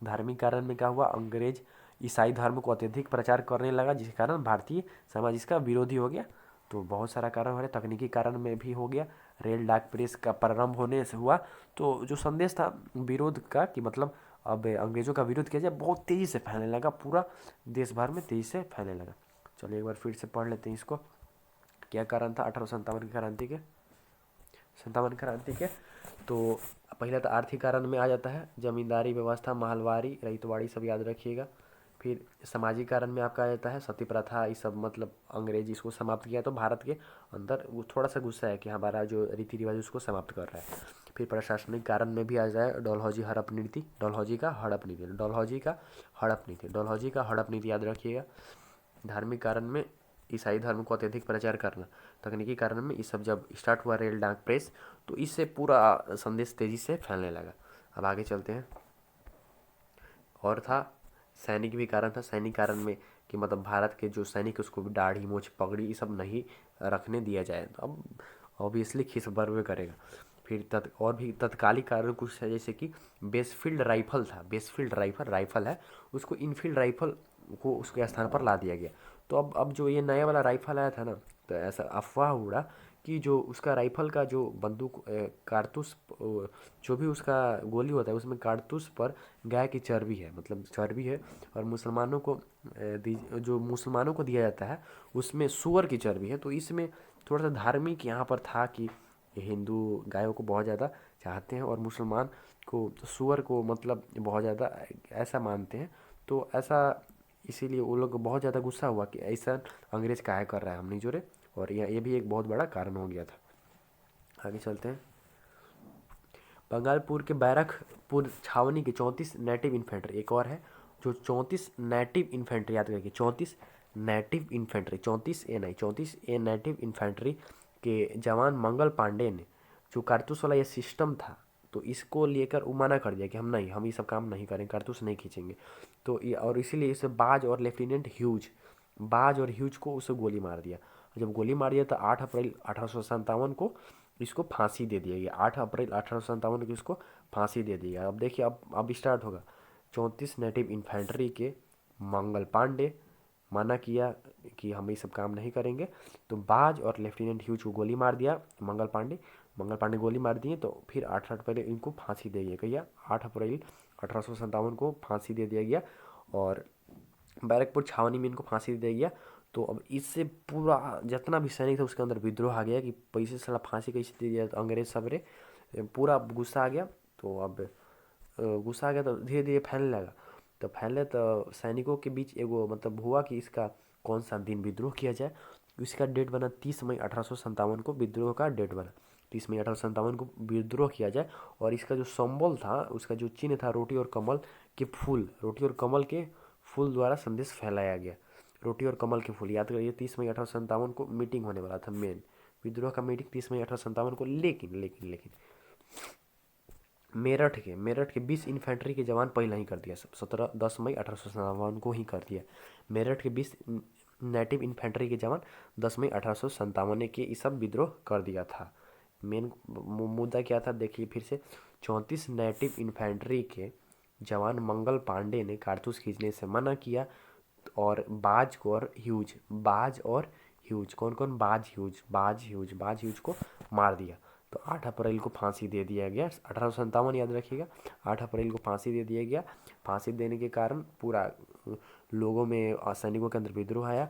Speaker 1: धार्मिक कारण में क्या हुआ, अंग्रेज ईसाई धर्म को अत्यधिक प्रचार करने लगा, जिसके कारण भारतीय समाज इसका विरोधी हो गया। तो बहुत सारा कारण हो रहा है। तकनीकी कारण में भी हो गया, रेल डाक प्रेस का प्रारंभ होने से हुआ। तो जो संदेश था विरोध का, कि मतलब अब अंग्रेजों का विरोध किया जाए, बहुत तेज़ी से फैलने लगा, पूरा देश भर में तेज़ी से फैलने लगा। चलिए एक बार फिर से पढ़ लेते हैं इसको। क्या कारण था 1857 की क्रांति के, 57 क्रांति के? तो पहले तो आर्थिक कारण में आ जाता है, जमींदारी व्यवस्था, महलवारी, रैयतवाड़ी, सब याद रखिएगा। फिर सामाजिक कारण में आपका आ जाता है सती प्रथा, ये सब, मतलब अंग्रेज इसको समाप्त किया। तो भारत के अंदर वो थोड़ा सा गुस्सा है कि हमारा जो रीति रिवाज उसको समाप्त कर रहा है। फिर प्रशासनिक कारण में भी आ जाए डलहौजी हड़प नीति, डलहौजी का हड़प नीति, डलहौजी का हड़प नीति, डलहौजी का हड़प नीति याद रखिएगा। धार्मिक कारण में ईसाई धर्म को अत्यधिक प्रचार करना। तकनीकी कारण में ये सब जब स्टार्ट हुआ, रेल डाक प्रेस, तो इससे पूरा संदेश तेज़ी से फैलने लगा। अब आगे चलते हैं। और था सैनिक भी कारण था। सैनिक कारण में कि मतलब भारत के जो सैनिक है उसको भी दाढ़ी मूछ पगड़ी ये सब नहीं रखने दिया जाए। तो अब ऑब्वियसली खिस बर्वे करेगा। फिर और भी तत्कालिक कारण कुछ है, जैसे कि बेसफील्ड राइफल था। बेसफील्ड राइफल है, उसको इनफील्ड राइफल को उसके स्थान पर ला दिया गया। तो अब जो ये नया वाला राइफल आया था ना, तो ऐसा अफवाह उड़ा कि जो उसका राइफल का जो बंदूक कारतूस, जो भी उसका गोली होता है उसमें कारतूस पर गाय की चर्बी है, मतलब चर्बी है। और मुसलमानों को जो मुसलमानों को दिया जाता है उसमें सूअर की चर्बी है। तो इसमें थोड़ा सा धार्मिक यहाँ पर था कि हिंदू गायों को बहुत ज़्यादा चाहते हैं, और मुसलमान को सूअर को मतलब बहुत ज़्यादा ऐसा मानते हैं। तो ऐसा इसीलिए वो लोग बहुत ज़्यादा गुस्सा हुआ कि ऐसा अंग्रेज काहे कर रहा है हमने जोरे। और ये भी एक बहुत बड़ा कारण हो गया था। आगे चलते हैं। बंगालपुर के बैरकपुर छावनी के 34 नेटिव इन्फेंट्री, एक और है जो 34 नेटिव इन्फेंट्री, याद रखिए 34 नेटिव इन्फेंट्री, 34 ए नहीं, 34 ए नेटिव इन्फेंट्री के जवान मंगल पांडे ने, जो कारतूस वाला ये सिस्टम था, तो इसको लेकर वो मना कर दिया कि हम ये सब काम नहीं करेंगे, कारतूस नहीं खींचेंगे। तो ये, और इसीलिए इसे बाज और लेफ्टिनेंट ह्यूज को उसे गोली मार दिया। जब गोली मार दिया तो 8 अप्रैल 1857 को इसको फांसी दे दिया गया। 8 अप्रैल 1857 को इसको फांसी दे दी गई। अब देखिए अब स्टार्ट होगा। 34 नेटिव इन्फेंट्री के मंगल पांडे मना किया कि हम ये सब काम नहीं करेंगे, तो बाज और लेफ्टिनेंट ह्यूज को गोली मार दिया। मंगल पांडे गोली मार दिए। तो फिर 8 अप्रैल इनको फांसी दे दिया गया। 8 अप्रैल 1857 को फांसी दे दिया गया, और बैरकपुर छावनी में इनको फांसी दे दिया गया। तो अब इससे पूरा जितना भी सैनिक था उसके अंदर विद्रोह आ गया कि पैसे साला फांसी कैसे दे दिया। तो अंग्रेज सबरे पूरा गुस्सा आ गया। तो अब गुस्सा आ गया तो धीरे धीरे फैलने लगा। तो फैले तो सैनिकों के बीच एगो मतलब हुआ कि इसका कौन सा दिन विद्रोह किया जाए। उसका डेट बना 30 मई 1857 को, विद्रोह का डेट बना 30 मई 1857 को विद्रोह किया जाए। और इसका जो संबल था, उसका जो चिन्ह था, रोटी और कमल के फूल, रोटी और कमल के फूल द्वारा संदेश फैलाया गया। रोटी और कमल के फूल, याद करिए 30 मई 1857 को मीटिंग होने वाला था मेन, विद्रोह का मीटिंग 30 मई 1857 को। लेकिन मेरठ के 20 इन्फेंट्री के जवान पहले ही कर दिया सब, 10 मई 1857 को ही कर दिया। मेरठ के 20 नेटिव इन्फेंट्री के जवान 10 मई 1857 ने के ये सब विद्रोह कर दिया था। मेन मुद्दा क्या था देखिए फिर से, 34 नेटिव इन्फेंट्री के जवान मंगल पांडे ने कारतूस खींचने से मना किया, और बाज और ह्यूज कौन कौन, बाज ह्यूज को मार दिया। तो 8 अप्रैल को फांसी दे दिया गया, 1857 याद रखिएगा, 8 अप्रैल को फांसी दे दिया गया। फांसी देने के कारण पूरा लोगों में, सैनिकों के अंदर विद्रोह आया।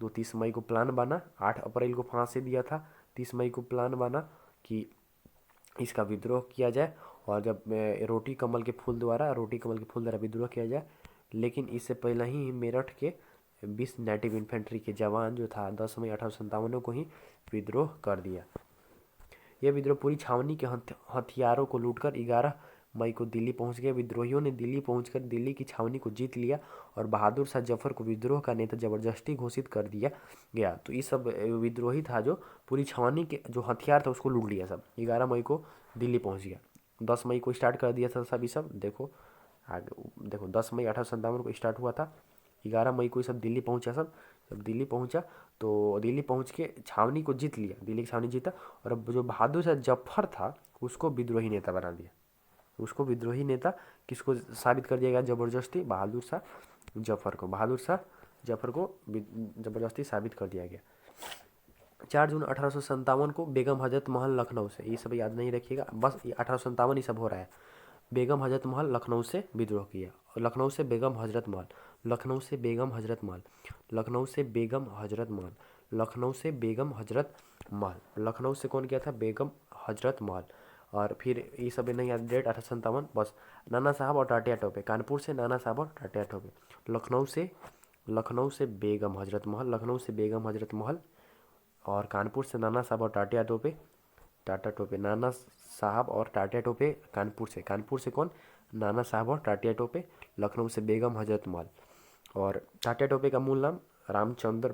Speaker 1: तो 30 मई को प्लान बना, 8 अप्रैल को फांसी दिया था, 30 मई को प्लान बना कि इसका विद्रोह किया जाए, और जब रोटी कमल के फूल द्वारा विद्रोह किया जाए। लेकिन इससे पहले ही मेरठ के 20 नेटिव इन्फेंट्री के जवान जो था 10 मई 1857 को ही विद्रोह कर दिया। यह विद्रोह पूरी छावनी के हथियारों को लूटकर 11 मई को दिल्ली पहुंच गए। विद्रोहियों ने दिल्ली पहुंचकर दिल्ली की छावनी को जीत लिया, और बहादुर शाह जफर को विद्रोह का नेता जबरदस्ती घोषित कर दिया गया। तो ये सब विद्रोही था जो पूरी छावनी के जो हथियार था उसको लूट लिया सब। 11 मई को दिल्ली पहुंच गया, 10 मई को स्टार्ट कर दिया था सब। ये सब देखो आगे देखो, 10 मई 1857 को स्टार्ट हुआ था, 11 मई को ये सब दिल्ली पहुंचा, सब दिल्ली पहुंचा। तो दिल्ली पहुंच के छावनी को जीत लिया, दिल्ली की छावनी जीता। और अब जो बहादुर शाह जफर था उसको विद्रोही नेता बना दिया, उसको विद्रोही नेता किसको साबित कर दिया गया, जबरदस्ती बहादुर शाह जफर को जबरदस्ती साबित कर दिया गया। 4 जून 1857 को बेगम हजरत महल लखनऊ से, ये सब याद नहीं रखिएगा, बस 1857 ये सब हो रहा है। बेगम हजरत महल लखनऊ से विद्रोह किया, और लखनऊ से बेगम हजरत महल, लखनऊ से बेगम हजरत महल, लखनऊ से बेगम हजरत महल, लखनऊ से बेगम हजरत महल, लखनऊ से कौन किया था, बेगम हजरत महल। और फिर ये सब नहीं याद, डेट 1857, बस नाना साहब और टाटिया टोपे, कानपुर से नाना साहब और टाटिया टोपे, लखनऊ से बेगम हजरत महल, लखनऊ से बेगम हजरत महल, और कानपुर से नाना साहब और टाटा टोपे, नाना साहब और टाटा टोपे कानपुर से कौन, नाना साहब और टाटा टोपे, लखनऊ से बेगम हजरत महल। और टाटा टोपे का मूल नाम रामचंद्र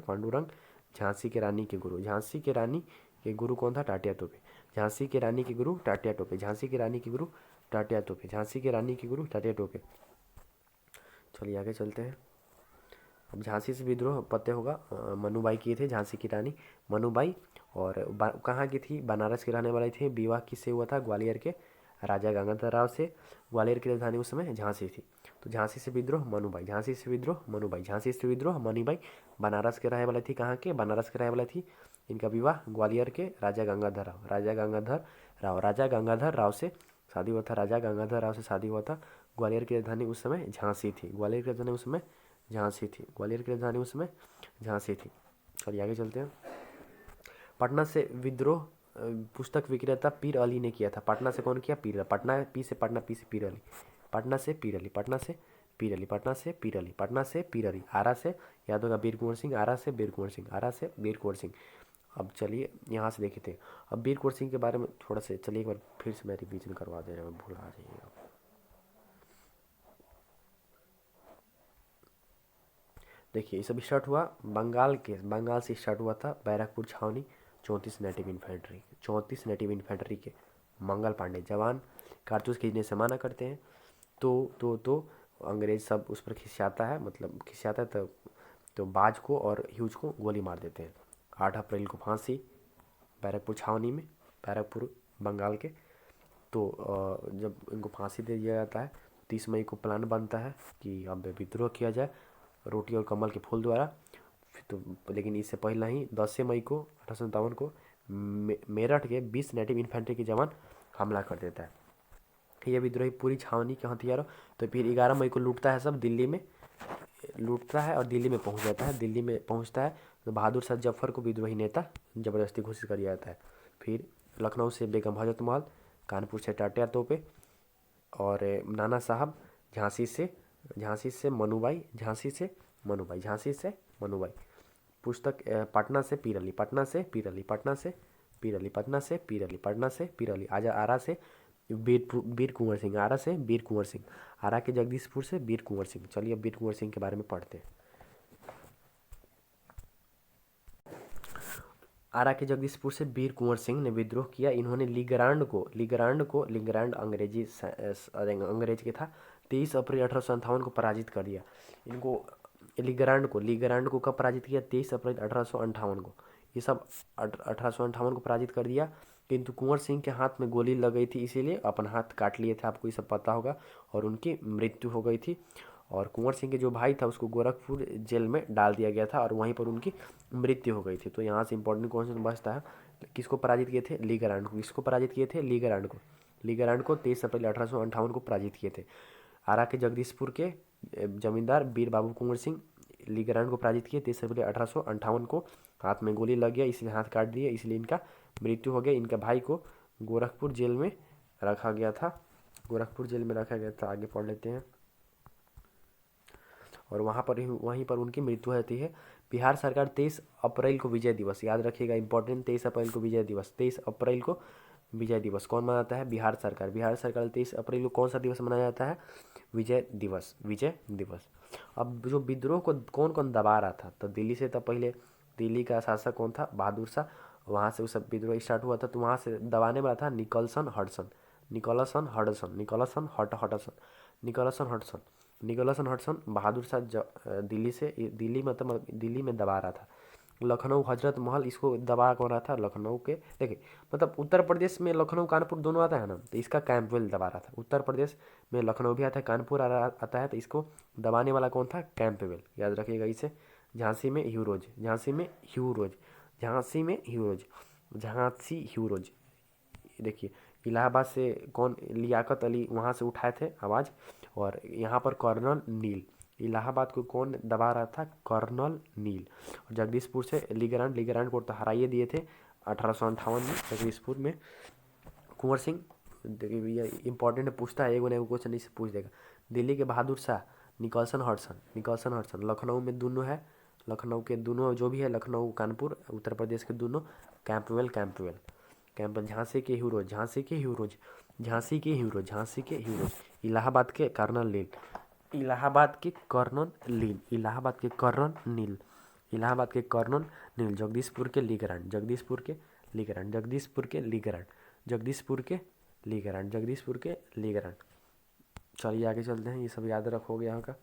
Speaker 1: पांडुरंग, झांसी के रानी के गुरु, झांसी के रानी के गुरु कौन था, टाटिया टोपे, झांसी के रानी के गुरु टाटिया टोपे, झांसी के रानी के गुरु टाटिया टोपे, झांसी के रानी के गुरु टाटिया टोपे। चलिए आगे चलते हैं। अब झांसी से विद्रोह पते होगा, मनुबाई किए थे, झांसी की रानी मनुबाई। और कहाँ की थी, बनारस के रहने वाले थे। विवाह किससे हुआ था, ग्वालियर के राजा गंगाधर राव से। ग्वालियर की राजधानी उस समय झांसी थी। तो झांसी से विद्रोह मनुबाई, झांसी से विद्रोह मनुबाई, झांसी से विद्रोह मनुबाई। बनारस के रहने वाले थी, कहाँ के, बनारस के रहने वाले थी। इनका विवाह ग्वालियर के राजा गंगाधर राव से शादी हुआ था, राजा गंगाधर राव से शादी हुआ था। ग्वालियर की राजधानी उस समय झांसी थी, ग्वालियर की राजधानी उस समय झांसी थी। चलिए आगे चलते हैं। पटना से विद्रोह पुस्तक विक्रेता पीर अली ने किया था। पटना से कौन किया, पीर, पटना पी से पीर अली, पटना से पीर अली, आरा से याद होगा बीर कुंवर सिंह, आरा से बीर कुंवर सिंह। अब चलिए यहाँ से देखते हैं। अब बीर कुंवर सिंह के बारे में थोड़ा सा चलिए एक बार फिर से मैं रिवीजन करवा दे रहा हूँ, भूला जाइएगा। देखिए ये सब स्टार्ट हुआ बंगाल से स्टार्ट हुआ था। बैरकपुर छावनी 34 नेटिव इन्फेंट्री के मंगल पांडे जवान कारतूस खींचने से मना करते हैं। तो अंग्रेज सब उस पर खिसियाता है, तो बाज को और ह्यूज को गोली मार देते हैं। 8 अप्रैल को फांसी बैरकपुर छावनी में, बैरकपुर बंगाल के। तो जब इनको फांसी दे दिया जाता है, 30 मई को प्लान बनता है कि अब विद्रोह किया जाए रोटी और कमल के फूल द्वारा। तो लेकिन इससे पहले ही 10 मई को 1857 को मेरठ के 20 नेटिव इन्फेंट्री के जवान हमला कर देता है। यह विद्रोही पूरी छावनी के हथियारों। तो फिर 11 मई को लूटता है, सब दिल्ली में लूटता है और दिल्ली में पहुंच जाता है। दिल्ली में पहुंचता है तो बहादुर शाह जफर को विद्रोही नेता जबरदस्ती घोषित कर दिया जाता है। फिर लखनऊ से बेगम हजरत महल, कानपुर से टाटिया तोपे, और नाना साहब, झांसी से मनुबाई। पुस्तक पटना से पीरली, पटना से पीरली, पटना से पीरली, पटना से पीरली, पटना से पीरली, आजा आरा से बीर कुंवर सिंह, आरा से बीर कुंवर सिंह, आरा के जगदीशपुर से बीर कुंवर सिंह। चलिए अब बीर कुंवर सिंह के बारे में पढ़ते हैं। आरा के जगदीशपुर से बीर कुंवर सिंह ने विद्रोह किया। इन्होंने लिगरांड अंग्रेज के था, 23 अप्रैल 1858 को पराजित कर दिया। इनको लिगरांड को कब पराजित किया? 23 अप्रैल 1858 को। ये सब 1858 को पराजित कर दिया। किंतु कुंवर सिंह के हाथ में गोली लग गई थी, इसीलिए अपना हाथ काट लिए थे, आपको ये सब पता होगा, और उनकी मृत्यु हो गई थी। और कुंवर सिंह के जो भाई था उसको गोरखपुर जेल में डाल दिया गया था और वहीं पर उनकी मृत्यु हो गई थी। तो यहाँ से इंपॉर्टेंट क्वेश्चन बचता है, किसको पराजित किए थे? लिगरांड को। किसको पराजित किए थे? लिगरांड को 23 अप्रैल 1858 को पराजित किए थे। आरा के जगदीशपुर के जमींदार बीर बाबू कुंवर सिंह लिगरांड को पराजित किए 23 अप्रैल 1858 को। हाथ में गोली लग गया, इसलिए हाथ काट दिए, इसलिए इनका मृत्यु हो गया। इनके भाई को गोरखपुर जेल में रखा गया था, आगे पढ़ लेते हैं। और वहीं पर उनकी मृत्यु होती है। बिहार सरकार 23 अप्रैल को विजय दिवस, याद रखिएगा इंपॉर्टेंट, 23 अप्रैल को विजय दिवस। 23 अप्रैल को विजय दिवस कौन मनाता है? बिहार सरकार। 23 अप्रैल को कौन सा दिवस मनाया जाता है? विजय दिवस। अब जो विद्रोह को कौन कौन दबा रहा था? तो दिल्ली से था पहले। दिल्ली का शासक कौन था? बहादुर शाह। वहाँ से उस सब विद्रोह स्टार्ट हुआ था, तो वहाँ से दबाने वाला था निकोलसन हडसन। बहादुर शाह दिल्ली में दबा रहा था। लखनऊ हजरत महल, इसको दबा कौन रहा था? लखनऊ के, देखिए मतलब उत्तर प्रदेश में लखनऊ कानपुर दोनों आता है ना, तो इसका कैंपवेल दबा रहा था। उत्तर प्रदेश में लखनऊ भी आता है, कानपुर आता है, तो इसको दबाने वाला कौन था? कैंपवेल, याद रखिएगा इसे। झांसी में ह्यूरोज। देखिए इलाहाबाद से कौन? लियाकत अली वहाँ से उठाए थे आवाज़। और यहाँ पर कर्नल नील, इलाहाबाद को कौन दबा रहा था? कर्नल नील। और जगदीशपुर से लिगरांड को तो हराइए दिए थे 1858 में जगदीशपुर में। कुंवर सिंह, देखिए भैया इंपॉर्टेंट पूछता है, एगो क्वेश्चन इससे पूछ देगा। दिल्ली के बहादुर शाह निकोलसन हडसन। लखनऊ में दोनों है, लखनऊ के दोनों जो भी है, लखनऊ कानपुर उत्तर प्रदेश के दोनों कैंपवेल। झांसी के ह्यूरोज। इलाहाबाद के कर्नल नील। जगदीशपुर के लिगरांड। चलिए आगे चलते हैं, ये सब याद रखोगे यहाँ का।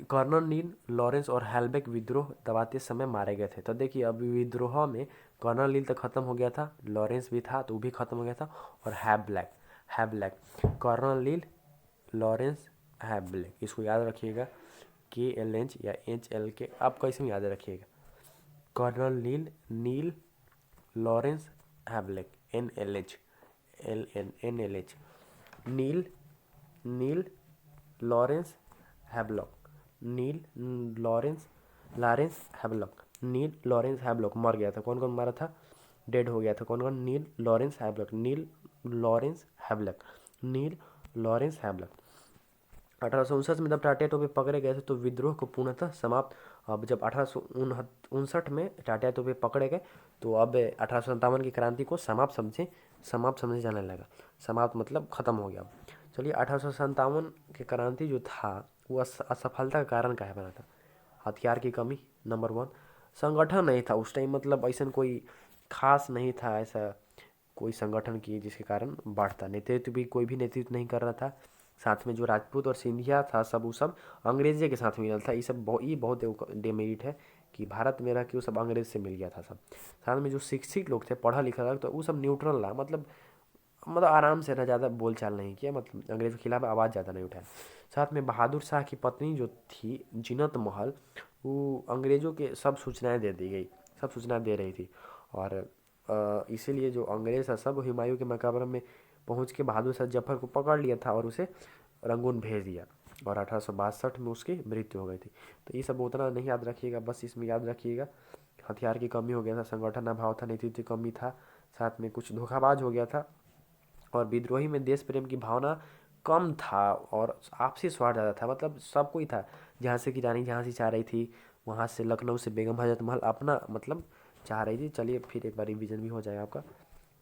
Speaker 1: कर्नल नील, लॉरेंस और हैलबेक विद्रोह दबाते समय मारे गए थे। तो देखिए अब विद्रोह में कर्नल नील तो खत्म हो गया था, लॉरेंस भी था तो वो भी खत्म हो गया था, और हैब्लैक। कर्नल नील, लॉरेंस, हैब्लैक, इसको याद रखिएगा, KLH या HLK, आप कैसे याद रखिएगा। कर्नल नील, लॉरेंस, हैब्लैक, NLH, नील, लॉरेंस, हैब्लॉक। मर गया था, कौन कौन मारा था? डेड हो गया था, कौन? नील, लॉरेंस, हैब्लॉक। 1859 में जब टाटिया टोपे पकड़े गए थे तो विद्रोह को पूर्णतः समाप्त। अब जब 1859 में टाटिया टोपे पकड़े गए तो अब 1857 की क्रांति को समाप्त समझे जाने लगा। समाप्त मतलब खत्म हो गया। चलिए 1857 की क्रांति जो था वो असफलता का कारण क्या बना था? हथियार की कमी, नंबर 1। संगठन नहीं था उस टाइम, मतलब ऐसा कोई खास नहीं था, ऐसा कोई संगठन की जिसके कारण बढ़ता। नेतृत्व भी कोई भी नेतृत्व नहीं कर रहा था। साथ में जो राजपूत और सिंधिया था वो सब अंग्रेजी के साथ मिला था। ये बहुत डेमेरिट है कि भारत में रह के वो सब अंग्रेज से मिल गया था सब। साथ में जो शिक्षित लोग थे, पढ़ा लिखा था, तो वो सब न्यूट्रल रहा, मतलब आराम से रहा, ज़्यादा बोलचाल नहीं किया, मतलब अंग्रेज़ के खिलाफ आवाज़ ज़्यादा नहीं उठाया। साथ में बहादुर शाह की पत्नी जो थी जीनत महल, वो अंग्रेज़ों के सब सूचनाएं दे रही थी। और इसीलिए जो अंग्रेज़ था सब हुमायूं के मकबरे में पहुंच के बहादुर शाह जफर को पकड़ लिया था और उसे रंगून भेज दिया, और 1862 में उसकी मृत्यु हो गई थी। तो ये सब उतना नहीं याद रखिएगा, बस इसमें याद रखिएगा हथियार की कमी हो गया था, संगठन अभाव था, नेतृत्व की कमी था, साथ में कुछ धोखाबाज हो गया था, और विद्रोही में देश प्रेम की भावना कम था और आपसी स्वार्थ ज़्यादा था। मतलब सब कोई था, झांसी की रानी झांसी चाह रही थी वहाँ से लखनऊ से बेगम हजरत महल अपना मतलब चाह रही थी। चलिए फिर एक बार रिवीजन भी हो जाएगा आपका।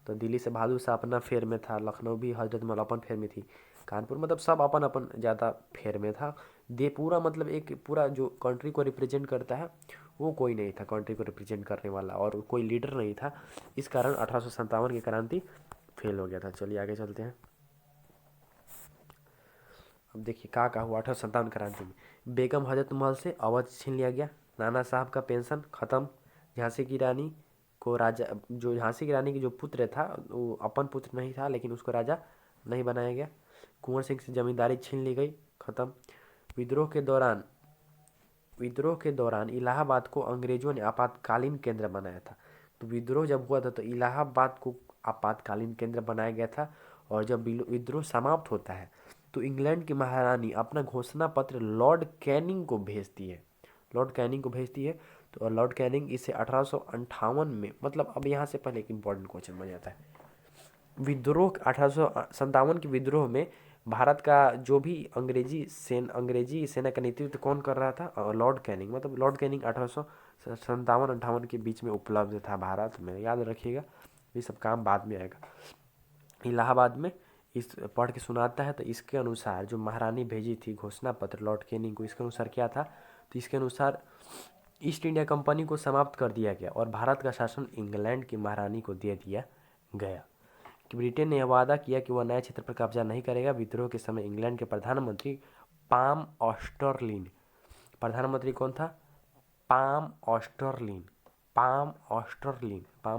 Speaker 1: तो दिल्ली से बहादुर शाह अपना फेर में था, लखनऊ भी हजरत महल अपन फेर में थी, कानपुर मतलब सब अपन अपन ज़्यादा फेर में था। दे पूरा मतलब एक पूरा जो कंट्री को रिप्रेजेंट करता है वो कोई नहीं था कंट्री को रिप्रेजेंट करने वाला, और कोई लीडर नहीं था। इस कारण 1857 की क्रांति फेल हो गया था। चलिए आगे चलते हैं। अब देखिए क्या हुआ 1857 क्रांति में। बेगम हजरत महल से अवध छीन लिया गया, नाना साहब का पेंशन खत्म, झांसी की रानी को राजा, जो झांसी की रानी की जो पुत्र था वो अपन पुत्र नहीं था लेकिन उसको राजा नहीं बनाया गया। कुंवर सिंह से जमींदारी छीन ली गई, खत्म। विद्रोह के दौरान विद्रोह के दौरान इलाहाबाद को अंग्रेजों ने आपातकालीन केंद्र बनाया था। तो विद्रोह जब हुआ था तो इलाहाबाद को आपातकालीन केंद्र बनाया गया था। और जब विद्रोह समाप्त होता है तो इंग्लैंड की महारानी अपना घोषणा पत्र लॉर्ड कैनिंग को भेजती है। लॉर्ड कैनिंग को भेजती है। तो लॉर्ड कैनिंग इसे 1858 में, मतलब अब यहाँ से पहले एक इंपॉर्टेंट क्वेश्चन बन जाता है। विद्रोह 1857 के विद्रोह में भारत का जो भी अंग्रेजी सेना का नेतृत्व कौन कर रहा था? Lord Canning. मतलब लॉर्ड कैनिंग 1857-58 के बीच में उपलब्ध था भारत में, याद रखिएगा, ये सब काम बाद में आएगा। इलाहाबाद में इस पढ़ के सुनाता है। तो इसके अनुसार जो महारानी भेजी थी घोषणा पत्र लॉर्ड कैनिंग को, इसके अनुसार क्या था? तो इसके अनुसार ईस्ट इंडिया कंपनी को समाप्त कर दिया गया और भारत का शासन इंग्लैंड की महारानी को दे दिया गया। कि ब्रिटेन ने यह वादा किया कि वह नए क्षेत्र पर कब्जा नहीं करेगा। विद्रोह के समय इंग्लैंड के प्रधानमंत्री पाम ऑस्टरलिन, प्रधानमंत्री कौन था? पाम ऑस्टरलिन, पाम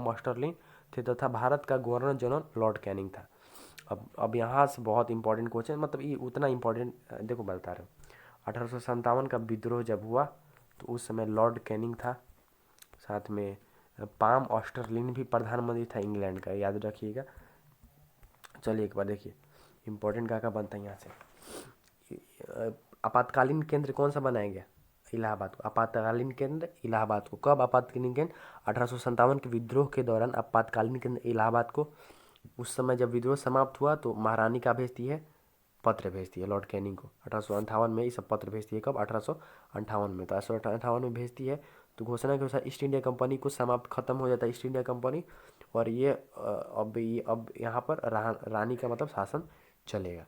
Speaker 1: ऑस्टरलिन थे, तथा भारत का गवर्नर जनरल लॉर्ड कैनिंग था। अब यहाँ से बहुत इंपॉर्टेंट क्वेश्चन, मतलब ये उतना इंपॉर्टेंट देखो बता रहे हो। 1857 का विद्रोह जब हुआ तो उस समय लॉर्ड कैनिंग था, साथ में पाम ऑस्टरलिन भी प्रधानमंत्री था इंग्लैंड का, याद रखिएगा। चलिए एक बार देखिए इंपॉर्टेंट क्या बनता है यहाँ से। आपातकालीन केंद्र कौन सा बनाया गया? इलाहाबाद को। आपातकालीन केंद्र इलाहाबाद को। कब आपातकालीन केंद्र? 1857 के विद्रोह के दौरान आपातकालीन केंद्र इलाहाबाद को। उस समय जब विद्रोह समाप्त हुआ तो महारानी का भेजती है, पत्र भेजती है लॉर्ड कैनिंग को। 1858 में ये सब पत्र भेजती है। कब? 1858 में। तो 1858 में भेजती है। तो घोषणा के अनुसार ईस्ट इंडिया कंपनी को समाप्त खत्म हो जाता है ईस्ट इंडिया कंपनी, और ये अब यहाँ पर रानी का मतलब शासन चलेगा।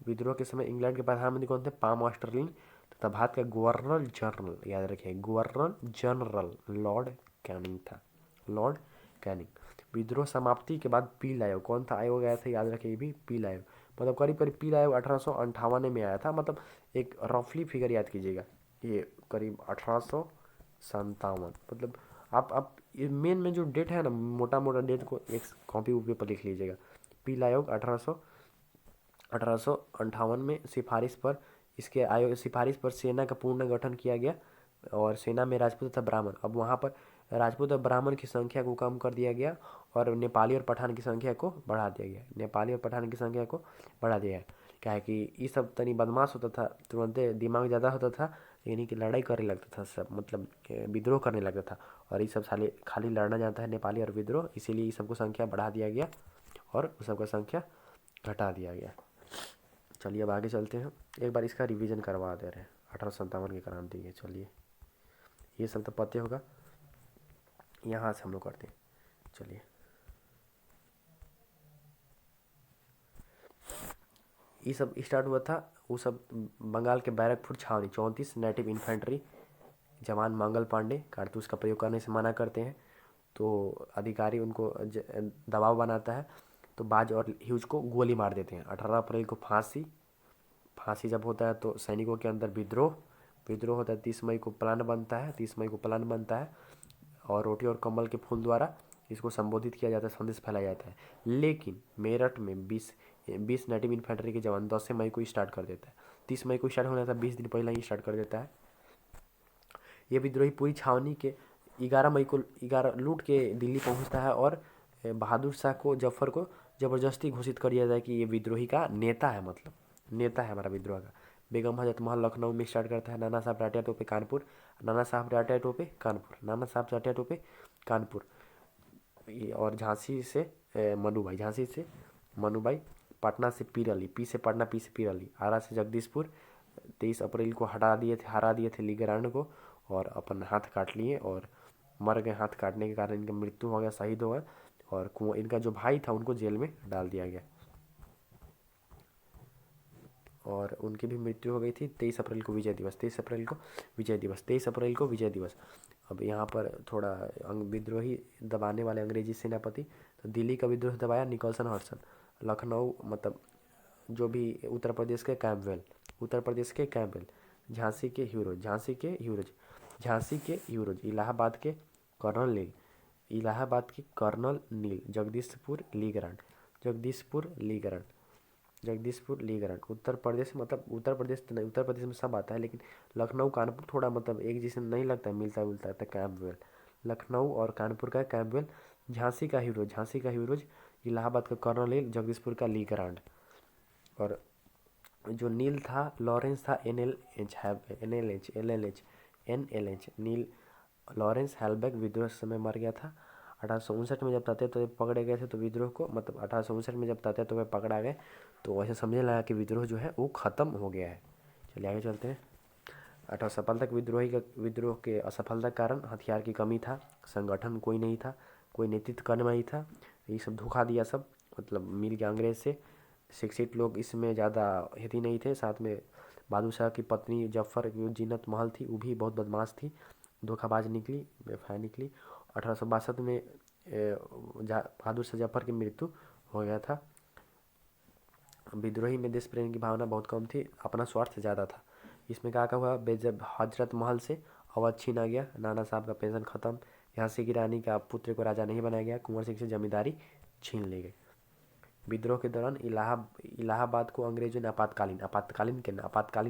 Speaker 1: विद्रोह के समय इंग्लैंड के प्रधानमंत्री कौन थे? पाम ऑस्टरलिन। तथा भारत का गवर्नर जनरल, याद रखिए, गवर्नर जनरल लॉर्ड कैनिंग था, लॉर्ड कैनिंग। विद्रोह समाप्ति के बाद पील आयोग, कौन था आयोग आया था? याद रखिए, भी पील आयोग। मतलब करीब करीब पील आयोग 1858 में आया था। मतलब एक रफली फिगर याद कीजिएगा, ये करीब 1857। मतलब आप ये मेन में जो डेट है ना, मोटा मोटा डेट को एक कॉपी उपी पर लिख लीजिएगा। पील आयोग 1858 में सिफारिश पर, इसके आयोग सिफारिश पर सेना का पूर्ण गठन किया गया। और सेना में राजपूत तथा ब्राह्मण, अब वहाँ पर राजपूत और ब्राह्मण की संख्या को कम कर दिया गया और नेपाली और पठान की संख्या को बढ़ा दिया गया। नेपाली और पठान की संख्या को बढ़ा दिया गया। क्या है कि ये सब तनी बदमाश होता था, तुरंत दिमाग ज़्यादा होता था, यानी कि लड़ाई करने लगता था सब, मतलब विद्रोह करने लगता था। और ये सब खाली लड़ना जानता है नेपाली और विद्रोह, इसीलिए ये सबको संख्या बढ़ा दिया गया और उस सबका संख्या घटा दिया गया। चलिए अब आगे चलते हैं, एक बार इसका रिवीजन करवा दे रहे हैं 1857 की क्रांति के। चलिए ये सब तो पता होगा, यहाँ से हम लोग करते हैं। चलिए ये सब स्टार्ट हुआ था, वो सब बंगाल के बैरकपुर छावनी 34 नेटिव इन्फेंट्री जवान मंगल पांडे कारतूस का प्रयोग करने से मना करते हैं। तो अधिकारी उनको दबाव बनाता है, तो बाज और ह्यूज को गोली मार देते हैं। 18 अप्रैल को फांसी जब होता है तो सैनिकों के अंदर विद्रोह होता है। 30 मई को प्लान बनता है और रोटी और कमल के फूल द्वारा इसको संबोधित किया जाता है, संदेश फैलाया जाता है। लेकिन मेरठ में 20 नेटिव इन्फेंट्री के जवान 10 मई को स्टार्ट कर देता है। 30 मई को स्टार्ट होना था, 20 दिन पहले ही स्टार्ट कर देता है। ये विद्रोही पूरी छावनी के 11 मई को 11 लूट के दिल्ली पहुंचता है और बहादुर शाह को, जफर को ज़बरदस्ती घोषित कर दिया जाए कि ये विद्रोही का नेता है, मतलब नेता है हमारा विद्रोह का। बेगम हजरत महल लखनऊ में स्टार्ट करता है। नाना साहब टाटिया टोपे कानपुर, और झांसी से मनुबाई, पटना से पीर अली, पी से पीर अली, आरा से जगदीशपुर 23 अप्रैल को हरा दिए थे लीगरान को। और अपन हाथ काट लिए और मर गए। हाथ काटने के कारण इनका मृत्यु हो गया, शहीद हो गए। और कुंवर इनका जो भाई था उनको जेल में डाल दिया गया और उनकी भी मृत्यु हो गई थी। 23 अप्रैल को विजय दिवस, 23 अप्रैल को विजय दिवस, 23 अप्रैल को विजय दिवस। अब यहाँ पर थोड़ा विद्रोही दबाने वाले अंग्रेजी सेनापति, तो दिल्ली का विद्रोह दबाया निकोलसन हडसन। लखनऊ मतलब जो भी उत्तर प्रदेश के कैंपबेल, उत्तर प्रदेश के कैंपबेल, झांसी के ह्यूरोज, झांसी के ह्यूरोज, झांसी के ह्यूरोज, इलाहाबाद के कर्नल नील, इलाहाबाद के कर्नल नील, जगदीशपुर लीगरांड, जगदीशपुर लीगरांड, जगदीशपुर लीगरांड। उत्तर प्रदेश मतलब उत्तर प्रदेश तो नहीं, उत्तर प्रदेश में सब आता है, लेकिन लखनऊ कानपुर थोड़ा मतलब एक जैसे नहीं लगता है, मिलता जुलता है। कैंपबेल, लखनऊ और कानपुर का कैंपबेल, झांसी का ह्यूरोज, झांसी का ह्यूरोज, इलाहाबाद का कर्नल नील, जगदीशपुर का लीगरांड। और जो नील था लॉरेंस था, NLH NLH LLH NLH नील लॉरेंस हेल्बेक विद्रोह के समय मर गया था। 1859 में जब तात्या तोपे पकड़े गए थे तो विद्रोह को मतलब 1859 में जब तात्या तोपे पकड़ा गए तो वैसे समझने लगा कि विद्रोह जो है वो ख़त्म हो गया है। चलिए आगे चलते हैं। असफलता के विद्रोह के असफलता के कारण हथियार की कमी था, संगठन कोई नहीं था, कोई नेतृत्व करने वाला नहीं था। ये सब धोखा दिया, सब मतलब मिल गया अंग्रेज से। शिक्षित लोग इसमें ज़्यादा हित ही नहीं थे। साथ में बहादुर शाह की पत्नी जफ़र जो जीनत महल थी वो भी बहुत बदमाश थी, धोखाबाज निकली, बेवफा निकली। 1862 में बहादुर शाह जफ़र की मृत्यु हो गया था। विद्रोही में देश प्रेम की भावना बहुत कम थी, अपना स्वार्थ ज़्यादा था। इसमें क्या हुआ, जब हजरत महल से अवध छीना गया, नाना साहब का पेंशन खत्म, झांसी की रानी का पुत्र को राजा नहीं बनाया गया, कुंवर सिंह से जमींदारी छीन ली गई। विद्रोह के दौरान इलाहाबाद को अंग्रेजों ने आपातकालीन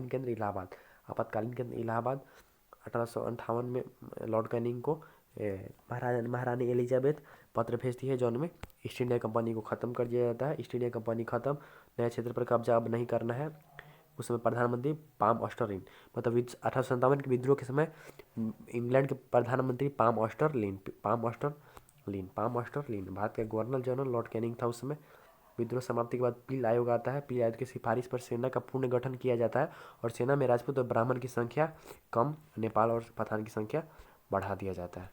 Speaker 1: केंद्र इलाहाबाद 1858 में लॉर्ड कैनिंग को महारानी एलिजाबेथ पत्र भेजती है जौन में ईस्ट इंडिया कंपनी को ख़त्म कर दिया जाता है। ईस्ट इंडिया कंपनी ख़त्म, नए क्षेत्र पर कब्जा अब नहीं करना है। उस समय प्रधानमंत्री पाम ऑस्टरलिन, मतलब 1857 के विद्रोह के समय इंग्लैंड के प्रधानमंत्री पाम ऑस्टरलिन भारत का गवर्नर जनरल लॉर्ड कैनिंग था उस समय। विद्रोह समाप्ति के बाद पील आयोग आता है। पील आयोग की सिफारिश पर सेना का पूर्ण गठन किया जाता है और सेना में राजपूत और ब्राह्मण की संख्या कम, नेपाल और पठान की संख्या बढ़ा दिया जाता है।